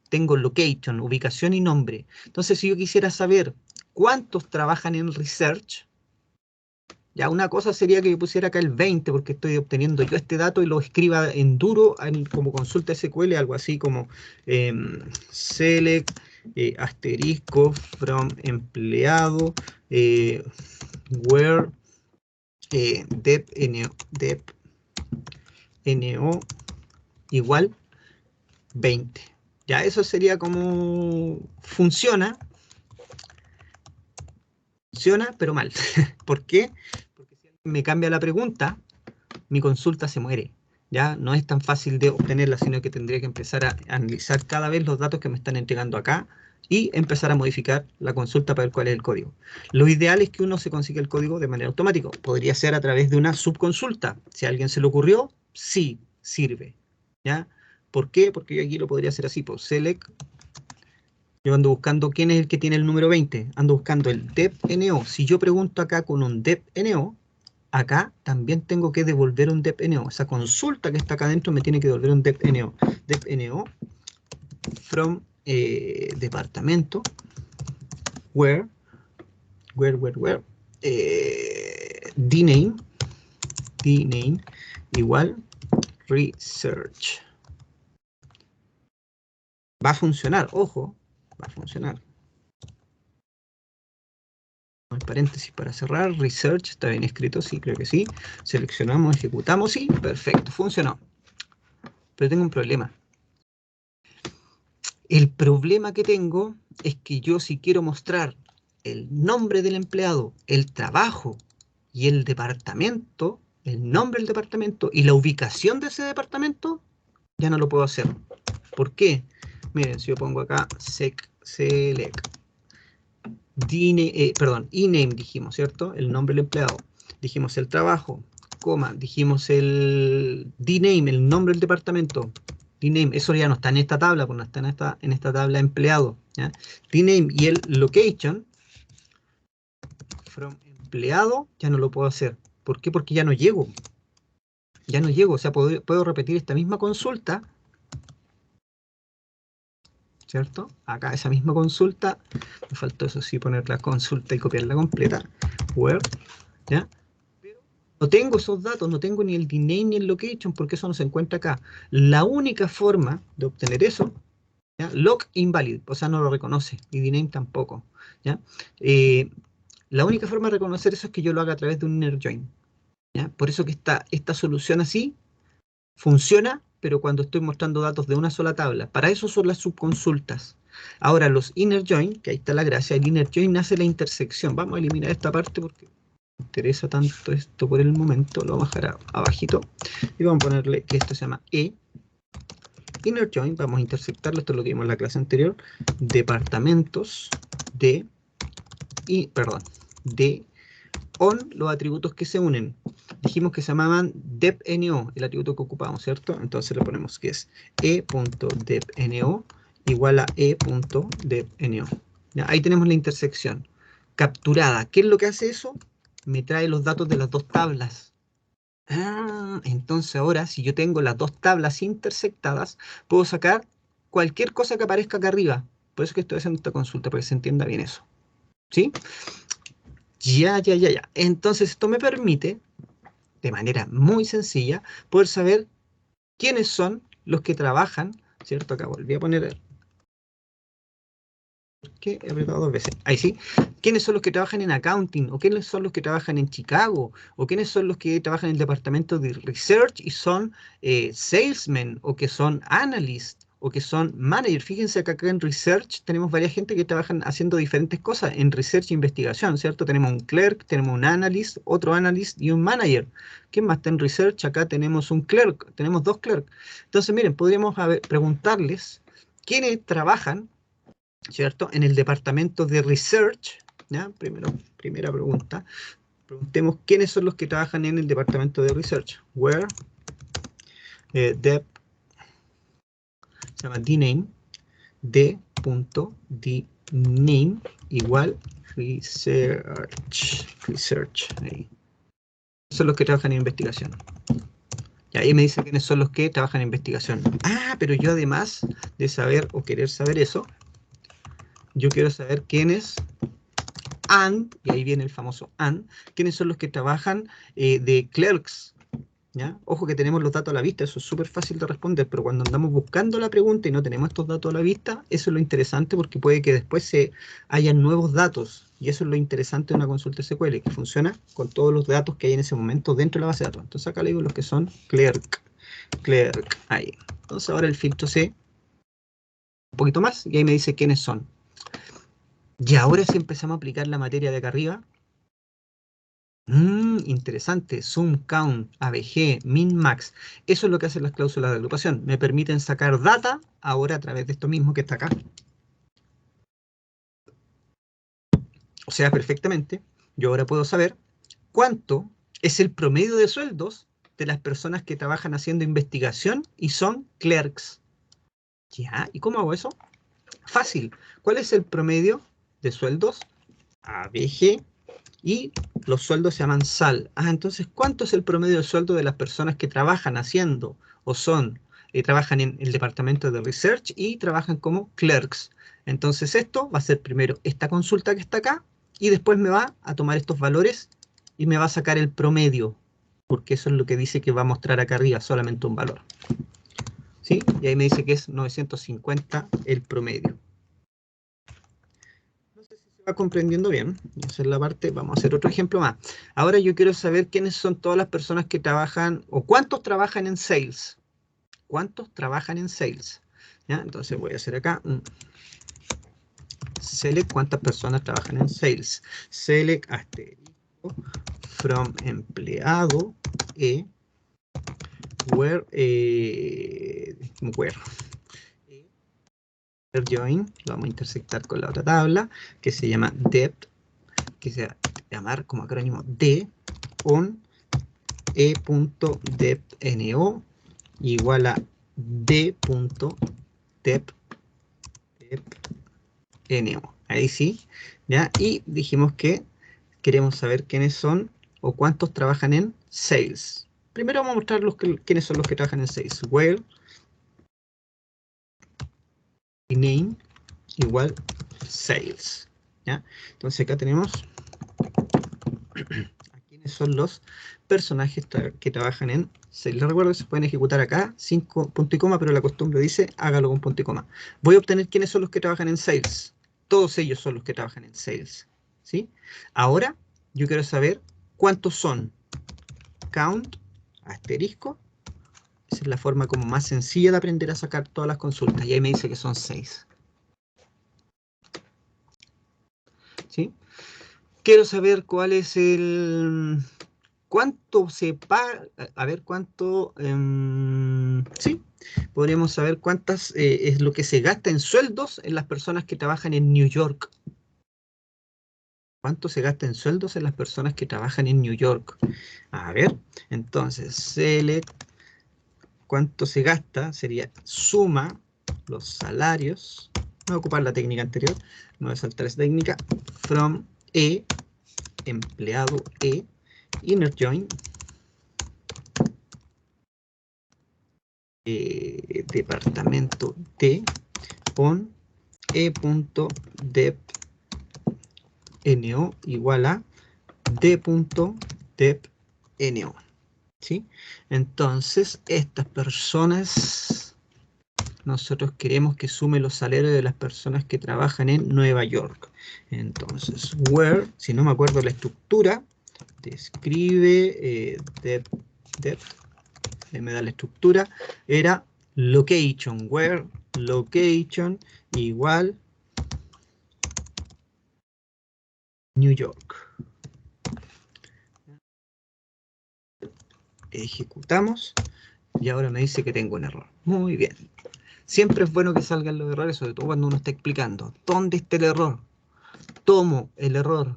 A: tengo location, ubicación y nombre. Entonces, si yo quisiera saber cuántos trabajan en research, ya una cosa sería que yo pusiera acá el 20 porque estoy obteniendo yo este dato y lo escriba en duro como consulta SQL, algo así como select asterisco from empleado where dep no igual 20. Ya eso sería como funciona, pero mal. ¿Por qué? Porque si alguien me cambia la pregunta, mi consulta se muere. Ya no es tan fácil de obtenerla, sino que tendría que empezar a analizar cada vez los datos que me están entregando acá y empezar a modificar la consulta para ver cuál es el código. Lo ideal es que uno se consiga el código de manera automática. Podría ser a través de una subconsulta. Si a alguien se le ocurrió, sí, sirve. ¿Ya? ¿Por qué? Porque yo aquí lo podría hacer así, pues select. Yo ando buscando quién es el que tiene el número 20. Ando buscando el depNO. Si yo pregunto acá con un depNO, acá también tengo que devolver un depNO. Esa consulta que está acá adentro me tiene que devolver un depNO. DepNO from departamento where dname igual research. Va a funcionar, ojo, va a funcionar. El paréntesis para cerrar, research, está bien escrito, sí, creo que sí. Seleccionamos, ejecutamos, sí, perfecto, funcionó. Pero tengo un problema. El problema que tengo es que yo, si quiero mostrar el nombre del empleado, el trabajo y el departamento, el nombre del departamento y la ubicación de ese departamento, ya no lo puedo hacer. ¿Por qué? Miren, si yo pongo acá select ename dijimos, ¿cierto? El nombre del empleado. Dijimos el trabajo, coma, dijimos el dname, el nombre del departamento. Dname, eso ya no está en esta tabla, porque no está en esta tabla empleado. ¿Ya? Dname y el location from empleado ya no lo puedo hacer. ¿Por qué? Porque ya no llego. Ya no llego, o sea, puedo repetir esta misma consulta, ¿cierto? Acá esa misma consulta, me faltó eso sí, poner la consulta y copiarla completa, where, ¿ya? Pero no tengo esos datos, no tengo ni el DNAME ni el location, porque eso no se encuentra acá. La única forma de obtener eso, ¿ya? Lock invalid, o sea, no lo reconoce, y DNAME tampoco, ¿ya? La única forma de reconocer eso es que yo lo haga a través de un inner join, ¿ya? Por eso que esta solución así funciona, pero cuando estoy mostrando datos de una sola tabla. Para eso son las subconsultas. Ahora, los inner join, que ahí está la gracia, el inner join hace la intersección. Vamos a eliminar esta parte porque me interesa tanto esto por el momento. Lo vamos a bajar abajito y vamos a ponerle que esto se llama E. Inner join, vamos a intersectarlo, esto es lo que vimos en la clase anterior. Departamentos de on los atributos que se unen. dijimos que se llamaban depNO, el atributo que ocupamos, ¿cierto? Entonces le ponemos que es e.depNO igual a e.depNO. ¿Ya? Ahí tenemos la intersección capturada. ¿Qué es lo que hace eso? Me trae los datos de las dos tablas. Ah, entonces ahora, si yo tengo las dos tablas intersectadas, puedo sacar cualquier cosa que aparezca acá arriba. Por eso es que estoy haciendo esta consulta, para que se entienda bien eso. ¿Sí? Ya. Entonces esto me permite, de manera muy sencilla, poder saber quiénes son los que trabajan, ¿cierto? Acá volví a poner que he apretado dos veces. Ahí sí. ¿Quiénes son los que trabajan en accounting? ¿O quiénes son los que trabajan en Chicago? ¿O quiénes son los que trabajan en el departamento de research y son salesmen? ¿O que son analysts? ¿O que son managers? Fíjense que acá en research tenemos varias gente que trabajan haciendo diferentes cosas en research e investigación, ¿cierto? Tenemos un clerk, tenemos un analyst, otro analyst y un manager. ¿Quién más está en research? Acá tenemos un clerk, tenemos dos clerks. Entonces, miren, podríamos preguntarles quiénes trabajan, ¿cierto? En el departamento de research, ¿ya? Primera pregunta. Preguntemos quiénes son los que trabajan en el departamento de research. Where dep se llama dname, d.dname igual research. Ahí. Son los que trabajan en investigación. Y ahí me dice quiénes son los que trabajan en investigación. Ah, pero yo además de saber o querer saber eso, yo quiero saber quiénes y ahí viene el famoso quiénes son los que trabajan de clerks, ¿ya? Ojo que tenemos los datos a la vista, eso es súper fácil de responder, pero cuando andamos buscando la pregunta y no tenemos estos datos a la vista, eso es lo interesante porque puede que después hayan nuevos datos, y eso es lo interesante de una consulta SQL, que funciona con todos los datos que hay en ese momento dentro de la base de datos. Entonces acá le digo los que son clerk, ahí. Entonces ahora el filtro C un poquito más, y ahí me dice quiénes son. Y ahora sí empezamos a aplicar la materia de acá arriba. Interesante. Zoom, count, ABG, min, max. Eso es lo que hacen las cláusulas de agrupación. Me permiten sacar data ahora a través de esto mismo que está acá. O sea, perfectamente, yo ahora puedo saber cuánto es el promedio de sueldos de las personas que trabajan haciendo investigación y son clerks. ¿Ya? ¿Y cómo hago eso? Fácil. ¿Cuál es el promedio de sueldos? ABG. Y los sueldos se llaman SAL. Ah, entonces, ¿cuánto es el promedio de sueldo de las personas que trabajan haciendo o trabajan en el departamento de research y trabajan como clerks? Entonces esto va a ser primero esta consulta que está acá y después me va a tomar estos valores y me va a sacar el promedio, porque eso es lo que dice que va a mostrar acá arriba, solamente un valor. ¿Sí? Y ahí me dice que es 950 el promedio. Va comprendiendo bien. Esa es la parte. Vamos a hacer otro ejemplo más. Ahora yo quiero saber quiénes son todas las personas que trabajan o cuántos trabajan en sales. ¿Cuántos trabajan en sales? ¿Ya? Entonces voy a hacer acá un select cuántas personas trabajan en sales. Select asterisco from empleado where join, lo vamos a intersectar con la otra tabla que se llama depth, que se va a llamar como acrónimo D on e.depthno igual a d.depthno. Ahí sí, ¿ya? Y dijimos que queremos saber quiénes son o cuántos trabajan en sales. Primero vamos a mostrar quiénes son los que trabajan en sales. Where name igual sales, ¿ya? Entonces acá tenemos quiénes son los personajes que trabajan en sales. Les recuerdo que se pueden ejecutar acá sin punto y coma, pero la costumbre dice hágalo con punto y coma. Voy a obtener quiénes son los que trabajan en sales. Todos ellos son los que trabajan en sales, ¿sí? Ahora yo quiero saber cuántos son. Count, asterisco. Esa es la forma como más sencilla de aprender a sacar todas las consultas. Y ahí me dice que son 6. ¿Sí? Quiero saber cuál es cuánto se paga, a ver cuánto, sí, podríamos saber cuántas es lo que se gasta en sueldos en las personas que trabajan en New York. ¿Cuánto se gasta en sueldos en las personas que trabajan en New York? A ver, entonces, select, ¿cuánto se gasta? Sería suma los salarios. Voy a ocupar la técnica anterior, me voy a saltar esa técnica. From E, empleado E, inner join, departamento D, on E.dep NO igual a D.dep NO. ¿Sí? Entonces, estas personas, nosotros queremos que sume los salarios de las personas que trabajan en Nueva York. Entonces, where, si no me acuerdo la estructura, describe dep, me da la estructura, era location, where, location, igual New York. Ejecutamos y ahora me dice que tengo un error. Muy bien. Siempre es bueno que salgan los errores, sobre todo cuando uno está explicando. ¿Dónde está el error? Tomo el error,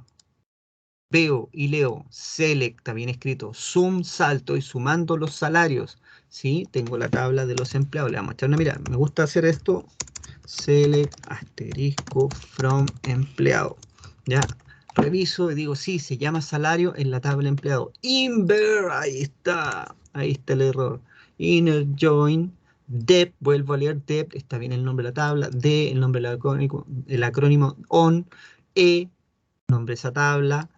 A: veo y leo, select, está bien escrito, sum, salto y sumando los salarios. ¿Sí? Tengo la tabla de los empleados. Le vamos a echar una mirada. Me gusta hacer esto. Select, asterisco, from, empleado. ¿Ya? Reviso y digo, sí, se llama salario en la tabla empleado. Inver, ahí está el error. Inner join, dep, vuelvo a leer dep, está bien el nombre de la tabla, d, el nombre del acrónimo on, e, nombre de esa tabla,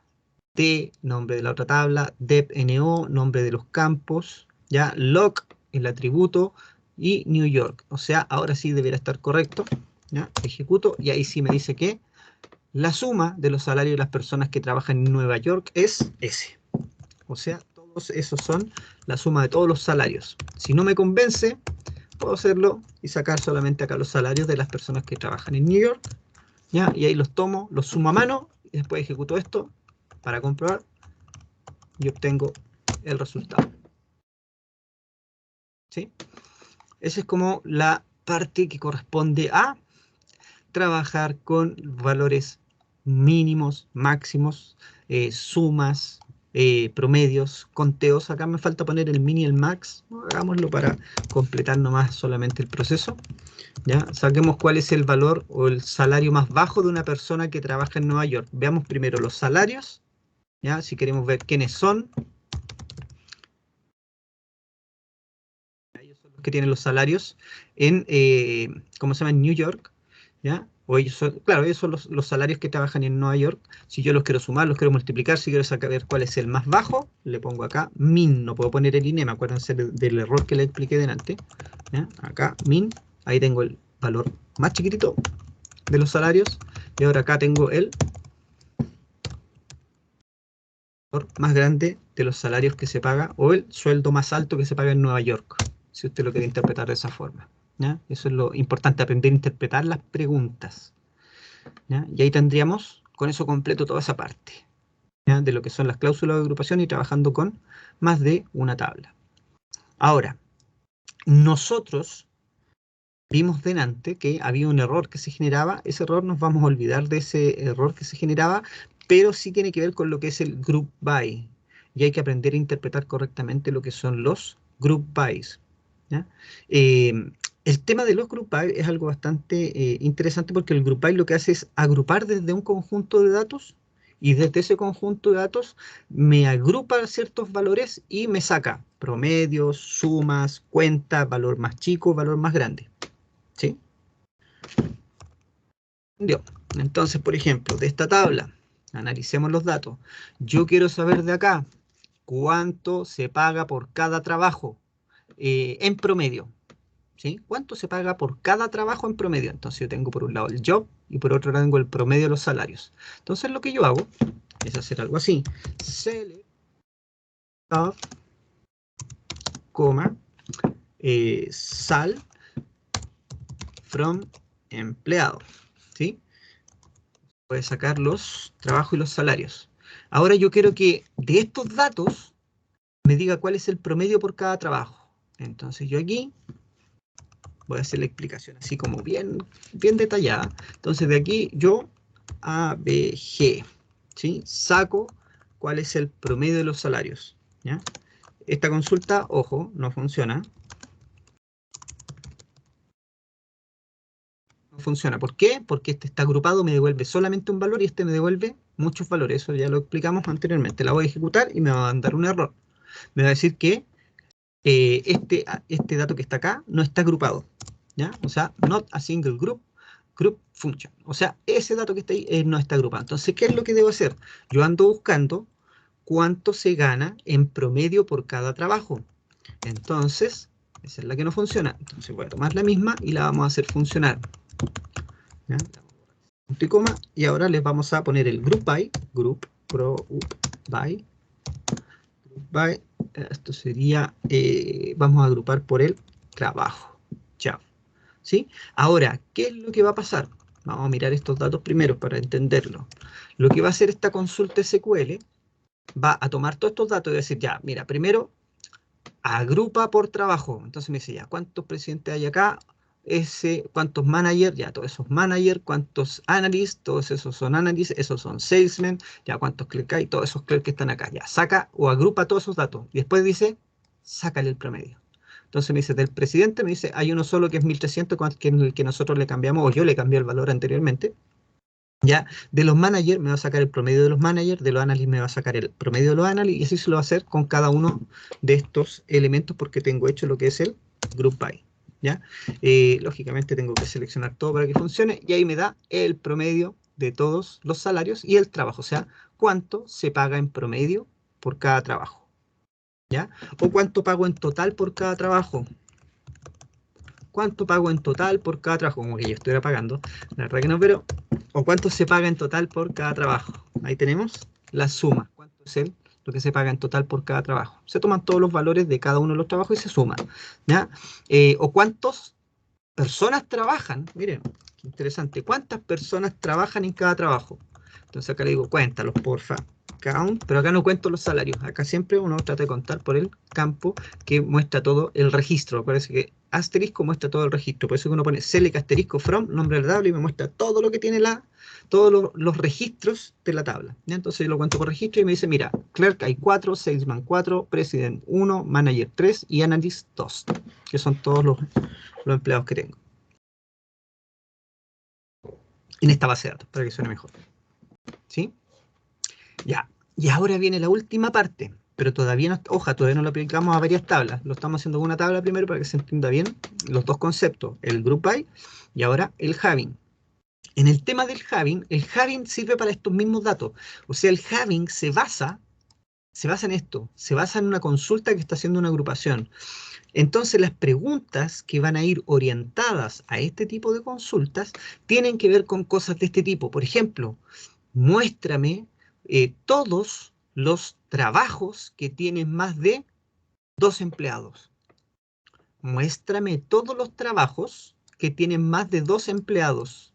A: t, nombre de la otra tabla, dep, no, nombre de los campos, ya, loc, el atributo, y New York. O sea, ahora sí debería estar correcto. ¿Ya? Ejecuto y ahí sí me dice que la suma de los salarios de las personas que trabajan en Nueva York es S. O sea, todos esos son la suma de todos los salarios. Si no me convence, puedo hacerlo y sacar solamente acá los salarios de las personas que trabajan en New York. ¿Ya? Y ahí los tomo, los sumo a mano y después ejecuto esto para comprobar y obtengo el resultado. ¿Sí? Esa es como la parte que corresponde a trabajar con valores mínimos, máximos, sumas, promedios, conteos. Acá me falta poner el min y el max. Hagámoslo para completar nomás solamente el proceso. ¿Ya? Saquemos cuál es el valor o el salario más bajo de una persona que trabaja en Nueva York. Veamos primero los salarios. ¿Ya? Si queremos ver quiénes son. Ellos son los que tienen los salarios en, ¿cómo se llama? En New York. ¿Ya? O ellos son, claro, ellos son los salarios que trabajan en Nueva York. Si yo los quiero sumar, los quiero multiplicar, si quiero saber cuál es el más bajo, le pongo acá min, no puedo poner el INEM, acuérdense del error que le expliqué delante. ¿Ya? Acá min, ahí tengo el valor más chiquitito de los salarios, y ahora acá tengo el valor más grande de los salarios que se paga, o el sueldo más alto que se paga en Nueva York, si usted lo quiere interpretar de esa forma. ¿Ya? Eso es lo importante, aprender a interpretar las preguntas. ¿Ya? Y ahí tendríamos con eso completo toda esa parte, ¿ya? De lo que son las cláusulas de agrupación y trabajando con más de una tabla. Ahora, nosotros vimos delante que había un error que se generaba. Ese error nos vamos a olvidar de ese error que se generaba, pero sí tiene que ver con lo que es el group by. Y hay que aprender a interpretar correctamente lo que son los group bys. ¿Ya? El tema de los group by es algo bastante interesante porque el group by lo que hace es agrupar desde un conjunto de datos y desde ese conjunto de datos me agrupa ciertos valores y me saca promedios, sumas, cuentas, valor más chico, valor más grande. ¿Sí? Entonces, por ejemplo, de esta tabla, analicemos los datos. Yo quiero saber de acá cuánto se paga por cada trabajo en promedio. ¿Sí? ¿Cuánto se paga por cada trabajo en promedio? Entonces yo tengo por un lado el job y por otro lado tengo el promedio de los salarios. Entonces lo que yo hago es hacer algo así. Select of, coma, sal from empleado. ¿Sí? Puede sacar los trabajos y los salarios. Ahora yo quiero que de estos datos me diga cuál es el promedio por cada trabajo. Entonces yo aquí voy a hacer la explicación así como bien, bien detallada. Entonces de aquí yo A, B, G. ¿sí? Saco cuál es el promedio de los salarios, ¿ya? Esta consulta, ojo, no funciona. No funciona. ¿Por qué? Porque este está agrupado, me devuelve solamente un valor y este me devuelve muchos valores. Eso ya lo explicamos anteriormente. La voy a ejecutar y me va a dar un error. Me va a decir que este dato que está acá no está agrupado, ¿ya? O sea, not a single group function. O sea, ese dato que está ahí no está agrupado. Entonces, ¿qué es lo que debo hacer? Yo ando buscando cuánto se gana en promedio por cada trabajo. Entonces, esa es la que no funciona. Entonces voy a tomar la misma y la vamos a hacer funcionar, ¿ya? Punto y coma, y ahora les vamos a poner el group by, esto sería, vamos a agrupar por el trabajo, chao, ¿sí? Ahora, ¿qué es lo que va a pasar? Vamos a mirar estos datos primero para entenderlo. Lo que va a hacer esta consulta SQL, va a tomar todos estos datos y decir, ya, mira, primero, agrupa por trabajo. Entonces me dice, ya, ¿cuántos presidentes hay acá? Cuántos managers, ya todos esos managers, cuántos analysts, todos esos son analysts, esos son salesmen, ya cuántos clerks hay, todos esos clerks que están acá, ya saca o agrupa todos esos datos y después dice, sácale el promedio. Entonces me dice, del presidente me dice, hay uno solo que es 1300, que es el que nosotros le cambiamos, o yo le cambié el valor anteriormente. Ya, de los managers me va a sacar el promedio de los managers, de los analysts me va a sacar el promedio de los analysts, y así se lo va a hacer con cada uno de estos elementos porque tengo hecho lo que es el group by. ¿Ya? Lógicamente tengo que seleccionar todo para que funcione y ahí me da el promedio de todos los salarios y el trabajo, o sea, cuánto se paga en promedio por cada trabajo. ¿Ya? O cuánto pago en total por cada trabajo. ¿Cuánto pago en total por cada trabajo? Como que yo estuviera pagando. La verdad que no, pero... ¿O cuánto se paga en total por cada trabajo? Ahí tenemos la suma. ¿Cuánto es lo que se paga en total por cada trabajo? Se toman todos los valores de cada uno de los trabajos y se suman, ¿ya? ¿O cuántas personas trabajan? Miren, qué interesante. ¿Cuántas personas trabajan en cada trabajo? Entonces acá le digo, cuéntalos, porfa. Count, pero acá no cuento los salarios. Acá siempre uno trata de contar por el campo que muestra todo el registro. Parece que asterisco muestra todo el registro. Por eso que uno pone select asterisco from, nombre de la tabla, y me muestra todo lo que tiene todos los registros de la tabla. ¿Ya? Entonces yo lo cuento por registro y me dice, mira, clerk hay 4, salesman 4, president 1, manager 3 y analyst 2, que son todos los empleados que tengo en esta base de datos, para que suene mejor. ¿Sí? Ya. Y ahora viene la última parte, pero todavía no, todavía no lo aplicamos a varias tablas. Lo estamos haciendo con una tabla primero para que se entienda bien los dos conceptos, el group by y ahora el having. En el tema del having, el having sirve para estos mismos datos. O sea, el having se basa en esto, se basa en una consulta que está haciendo una agrupación. Entonces las preguntas que van a ir orientadas a este tipo de consultas tienen que ver con cosas de este tipo. Por ejemplo, muéstrame todos los trabajos que tienen más de 2 empleados. Muéstrame todos los trabajos que tienen más de 2 empleados.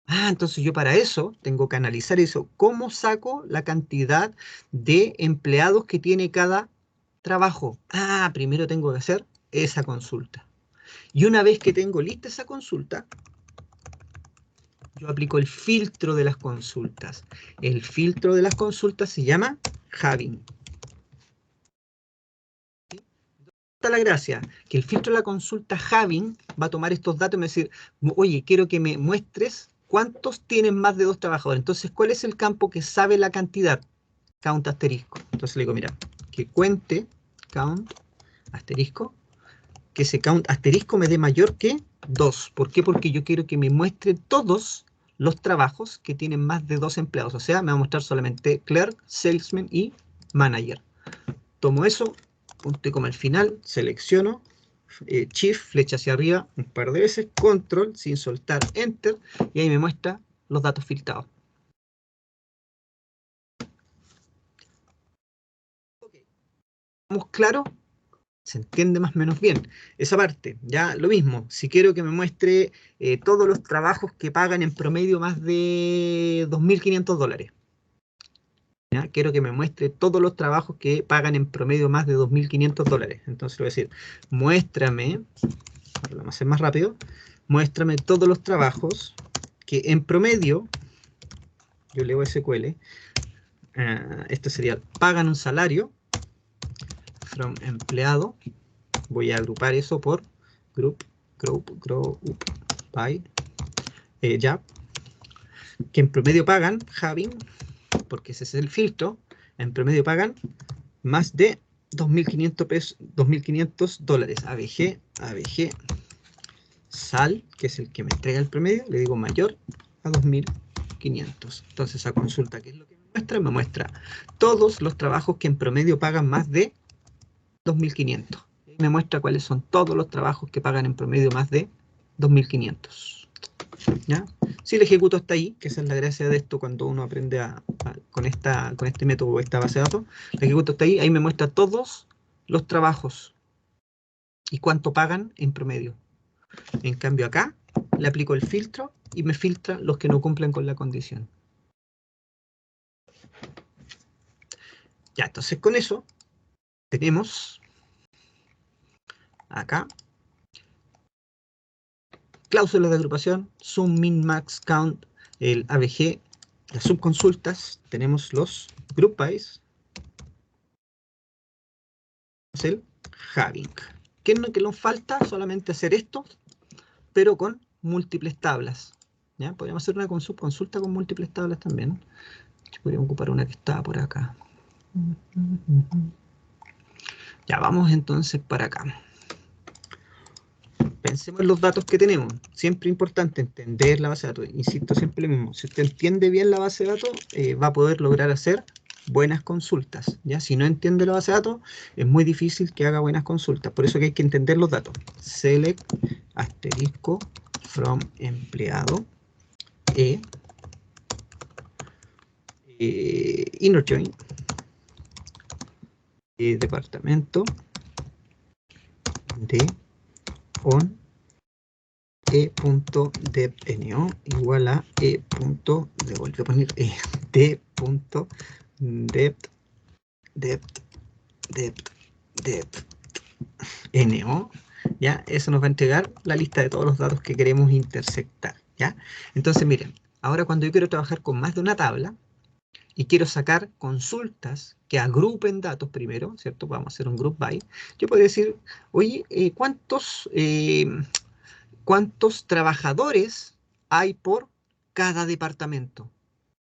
A: Ah, entonces yo para eso tengo que analizar eso. ¿Cómo saco la cantidad de empleados que tiene cada trabajo? Ah, primero tengo que hacer esa consulta. Y una vez que tengo lista esa consulta, yo aplico el filtro de las consultas. El filtro de las consultas se llama having. ¿Sí? Está la gracia, que el filtro de la consulta having va a tomar estos datos y me va a decir, oye, quiero que me muestres cuántos tienen más de 2 trabajadores. Entonces, ¿cuál es el campo que sabe la cantidad? Count asterisco. Entonces le digo, mira, que cuente count asterisco, que ese count asterisco me dé mayor que 2. ¿Por qué? Porque yo quiero que me muestre todos los trabajos que tienen más de 2 empleados. O sea, me va a mostrar solamente clerk, salesman y manager. Tomo eso, punto y coma al final, selecciono, shift, flecha hacia arriba un par de veces, control, sin soltar, enter, y ahí me muestra los datos filtrados. Okay. ¿Estamos claros? Se entiende más o menos bien esa parte. Ya lo mismo, si quiero que me muestre todos los trabajos que pagan en promedio más de $2.500, ¿ya? Quiero que me muestre todos los trabajos que pagan en promedio más de $2.500. Entonces le voy a decir, muéstrame, lo vamos a hacer más rápido, muéstrame todos los trabajos que en promedio, yo leo SQL, Esto sería, pagan un salario, from empleado, voy a agrupar eso por group by job, que en promedio pagan, having, porque ese es el filtro, en promedio pagan más de 2.500 pesos, 2.500 dólares. ABG, sal, que es el que me entrega el promedio, le digo mayor a 2.500. Entonces a consulta, ¿qué es lo que me muestra? Me muestra todos los trabajos que en promedio pagan más de 2.500. Me muestra cuáles son todos los trabajos que pagan en promedio más de 2.500. ¿Ya? Si el ejecuto está ahí, que esa es la gracia de esto cuando uno aprende con este método o esta base de datos, el ejecuto está ahí me muestra todos los trabajos y cuánto pagan en promedio. En cambio acá le aplico el filtro y me filtra los que no cumplen con la condición. Ya, entonces con eso tenemos acá cláusulas de agrupación, sum, min, max, count, el ABG, las subconsultas, tenemos los group bys, el having. ¿Qué es lo que nos falta? Solamente hacer esto, pero con múltiples tablas. ¿Ya? Podríamos hacer una subconsulta con múltiples tablas también. Podríamos ocupar una que estaba por acá. Ya, vamos entonces para acá. Pensemos en los datos que tenemos. Siempre importante entender la base de datos. Insisto siempre lo mismo. Si usted entiende bien la base de datos, va a poder lograr hacer buenas consultas. ¿Ya? Si no entiende la base de datos, es muy difícil que haga buenas consultas. Por eso que hay que entender los datos. Select, asterisco, from empleado, inner join, departamento de on e.depno igual a e.devolve, voy a poner d.depno, ¿ya? Eso nos va a entregar la lista de todos los datos que queremos intersectar, ¿ya? Entonces, miren, ahora cuando yo quiero trabajar con más de una tabla y quiero sacar consultas que agrupen datos primero, ¿cierto? Vamos a hacer un group by. Yo podría decir, oye, ¿cuántos trabajadores hay por cada departamento?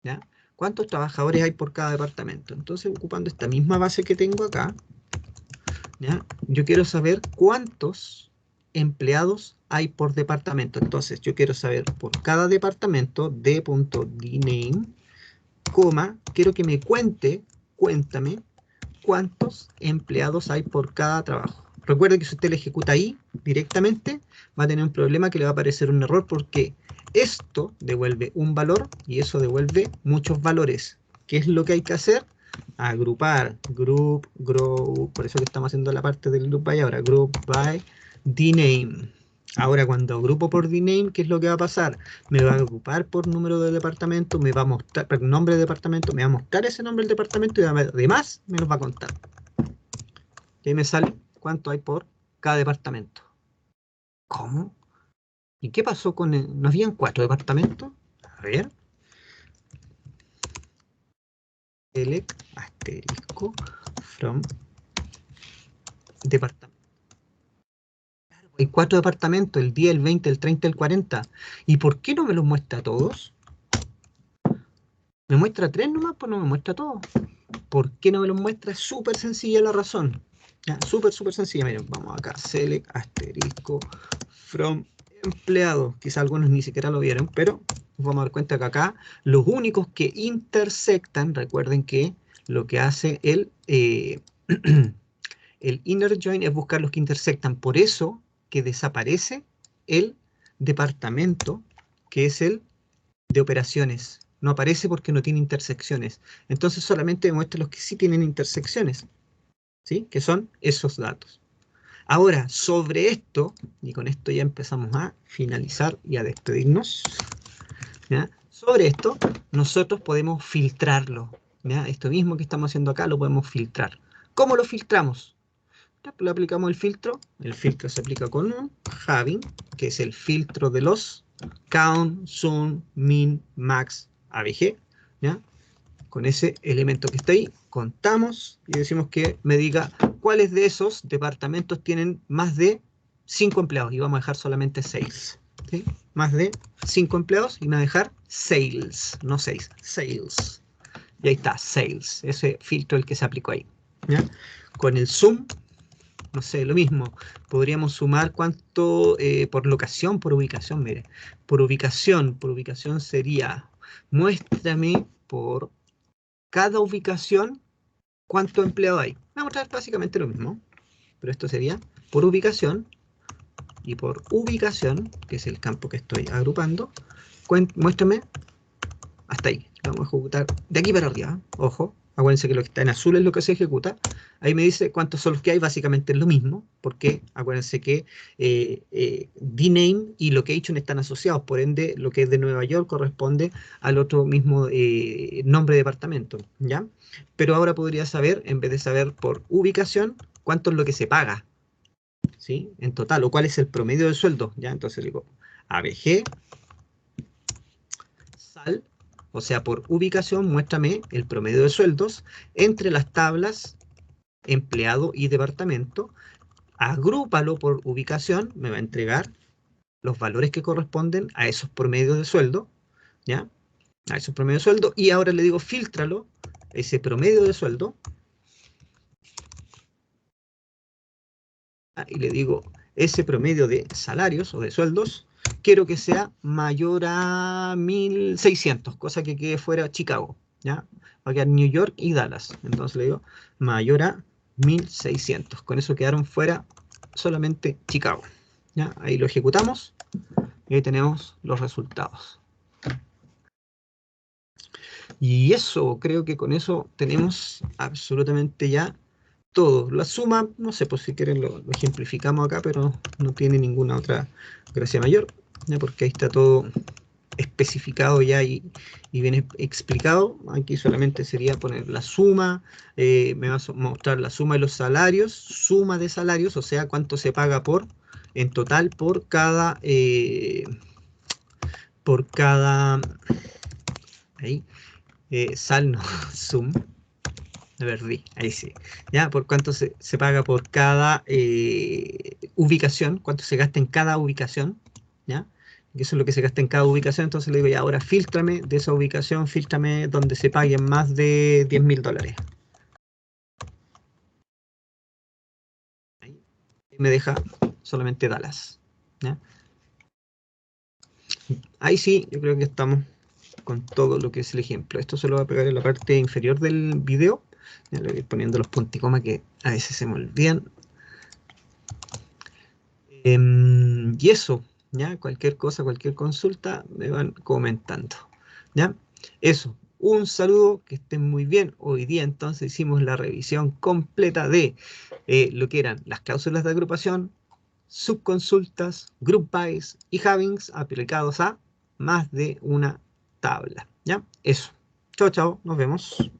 A: ¿Ya? ¿Cuántos trabajadores hay por cada departamento? Entonces, ocupando esta misma base que tengo acá, ¿ya? Yo quiero saber cuántos empleados hay por departamento. Entonces, yo quiero saber por cada departamento, d.dname, coma, quiero que me cuéntame cuántos empleados hay por cada trabajo. Recuerde que si usted le ejecuta ahí directamente, va a tener un problema que le va a aparecer un error porque esto devuelve un valor y eso devuelve muchos valores. ¿Qué es lo que hay que hacer? Agrupar, group, por eso que estamos haciendo la parte del group by ahora, group by dname. Ahora cuando agrupo por dname, ¿qué es lo que va a pasar? Me va a agrupar por número de departamento, me va a mostrar, nombre de departamento, me va a mostrar ese nombre del departamento y además me los va a contar. Y ahí me sale cuánto hay por cada departamento. ¿Cómo? ¿Y qué pasó con el? ¿No habían 4 departamentos? A ver. Select, asterisco, from departamento. Hay 4 departamentos, el 10, el 20, el 30, el 40. ¿Y por qué no me los muestra a todos? ¿Me muestra 3 nomás? Pues no me muestra todos. ¿Por qué no me los muestra? Es súper sencilla la razón. Súper sencilla. Miren, vamos acá. Select, asterisco, from empleado. Quizá algunos ni siquiera lo vieron, pero nos vamos a dar cuenta que acá los únicos que intersectan, recuerden que lo que hace el inner join es buscar los que intersectan. Por eso que desaparece el departamento, que es el de operaciones. No aparece porque no tiene intersecciones. Entonces solamente muestra los que sí tienen intersecciones, ¿sí? Que son esos datos. Ahora, sobre esto, y con esto ya empezamos a finalizar y a despedirnos, ¿ya? Sobre esto, nosotros podemos filtrarlo, ¿ya? Esto mismo que estamos haciendo acá lo podemos filtrar. ¿Cómo lo filtramos? Le aplicamos el filtro se aplica con un having, que es el filtro de los count, sum, min, max, ABG, ¿ya? Con ese elemento que está ahí, contamos y decimos que me diga cuáles de esos departamentos tienen más de 5 empleados. Y vamos a dejar solamente 6. ¿Sí? Más de 5 empleados y me va a dejar sales, no 6, sales. Y ahí está, sales, ese filtro el que se aplicó ahí. ¿Ya? Con el zoom, no sé, lo mismo. Podríamos sumar cuánto por locación, por ubicación, mire. Por ubicación sería, muéstrame por cada ubicación cuánto empleado hay. Vamos a mostrar básicamente lo mismo, pero esto sería por ubicación, y por ubicación, que es el campo que estoy agrupando, muéstrame hasta ahí. Vamos a ejecutar de aquí para arriba. Ojo, acuérdense que lo que está en azul es lo que se ejecuta. Ahí me dice cuántos son los que hay, básicamente es lo mismo, porque acuérdense que DNAME y Location están asociados, por ende lo que es de Nueva York corresponde al otro mismo nombre de departamento, ¿ya? Pero ahora podría saber, en vez de saber por ubicación, cuánto es lo que se paga, ¿sí? En total, o cuál es el promedio de sueldo, ¿ya? Entonces digo, ABG, SAL, o sea, por ubicación, muéstrame el promedio de sueldos entre las tablas empleado y departamento, agrúpalo por ubicación, me va a entregar los valores que corresponden a esos promedios de sueldo, ¿ya? A esos promedios de sueldo, y ahora le digo, fíltralo, ese promedio de sueldo, y le digo, ese promedio de salarios o de sueldos, quiero que sea mayor a 1600, cosa que quede fuera Chicago, ¿ya? Va a quedar New York y Dallas. Entonces le digo, mayor a 1600. Con eso quedaron fuera solamente Chicago, ¿ya? Ahí lo ejecutamos y ahí tenemos los resultados. Y eso, creo que con eso tenemos absolutamente ya todo. La suma, no sé, pues si quieren lo ejemplificamos acá, pero no tiene ninguna otra gracia mayor, ¿ya? Porque ahí está todo especificado ya y bien explicado. Aquí solamente sería poner la suma, me va a mostrar la suma de los salarios, suma de salarios, o sea, cuánto se paga en total por cada, ahí, sal, no, sum, me perdí, ahí sí. ¿Ya? Por cuánto se paga por cada ubicación, cuánto se gasta en cada ubicación, ¿ya? Y eso es lo que se gasta en cada ubicación, entonces le digo, ya, ahora fíltrame de esa ubicación, fíltrame donde se paguen más de $10.000. Ahí me deja solamente Dallas, ¿ya? Ahí sí, yo creo que estamos con todo lo que es el ejemplo. Esto se lo voy a pegar en la parte inferior del video. Ya le voy poniendo los puntos y coma que a veces se me olvidan. Y eso, ¿ya? Cualquier cosa, cualquier consulta, me van comentando, ¿ya? Eso, un saludo, que estén muy bien. Hoy día entonces hicimos la revisión completa de lo que eran las cláusulas de agrupación, subconsultas, group bys y havings aplicados a más de una tabla, ¿ya? Eso. Chao, chao, nos vemos.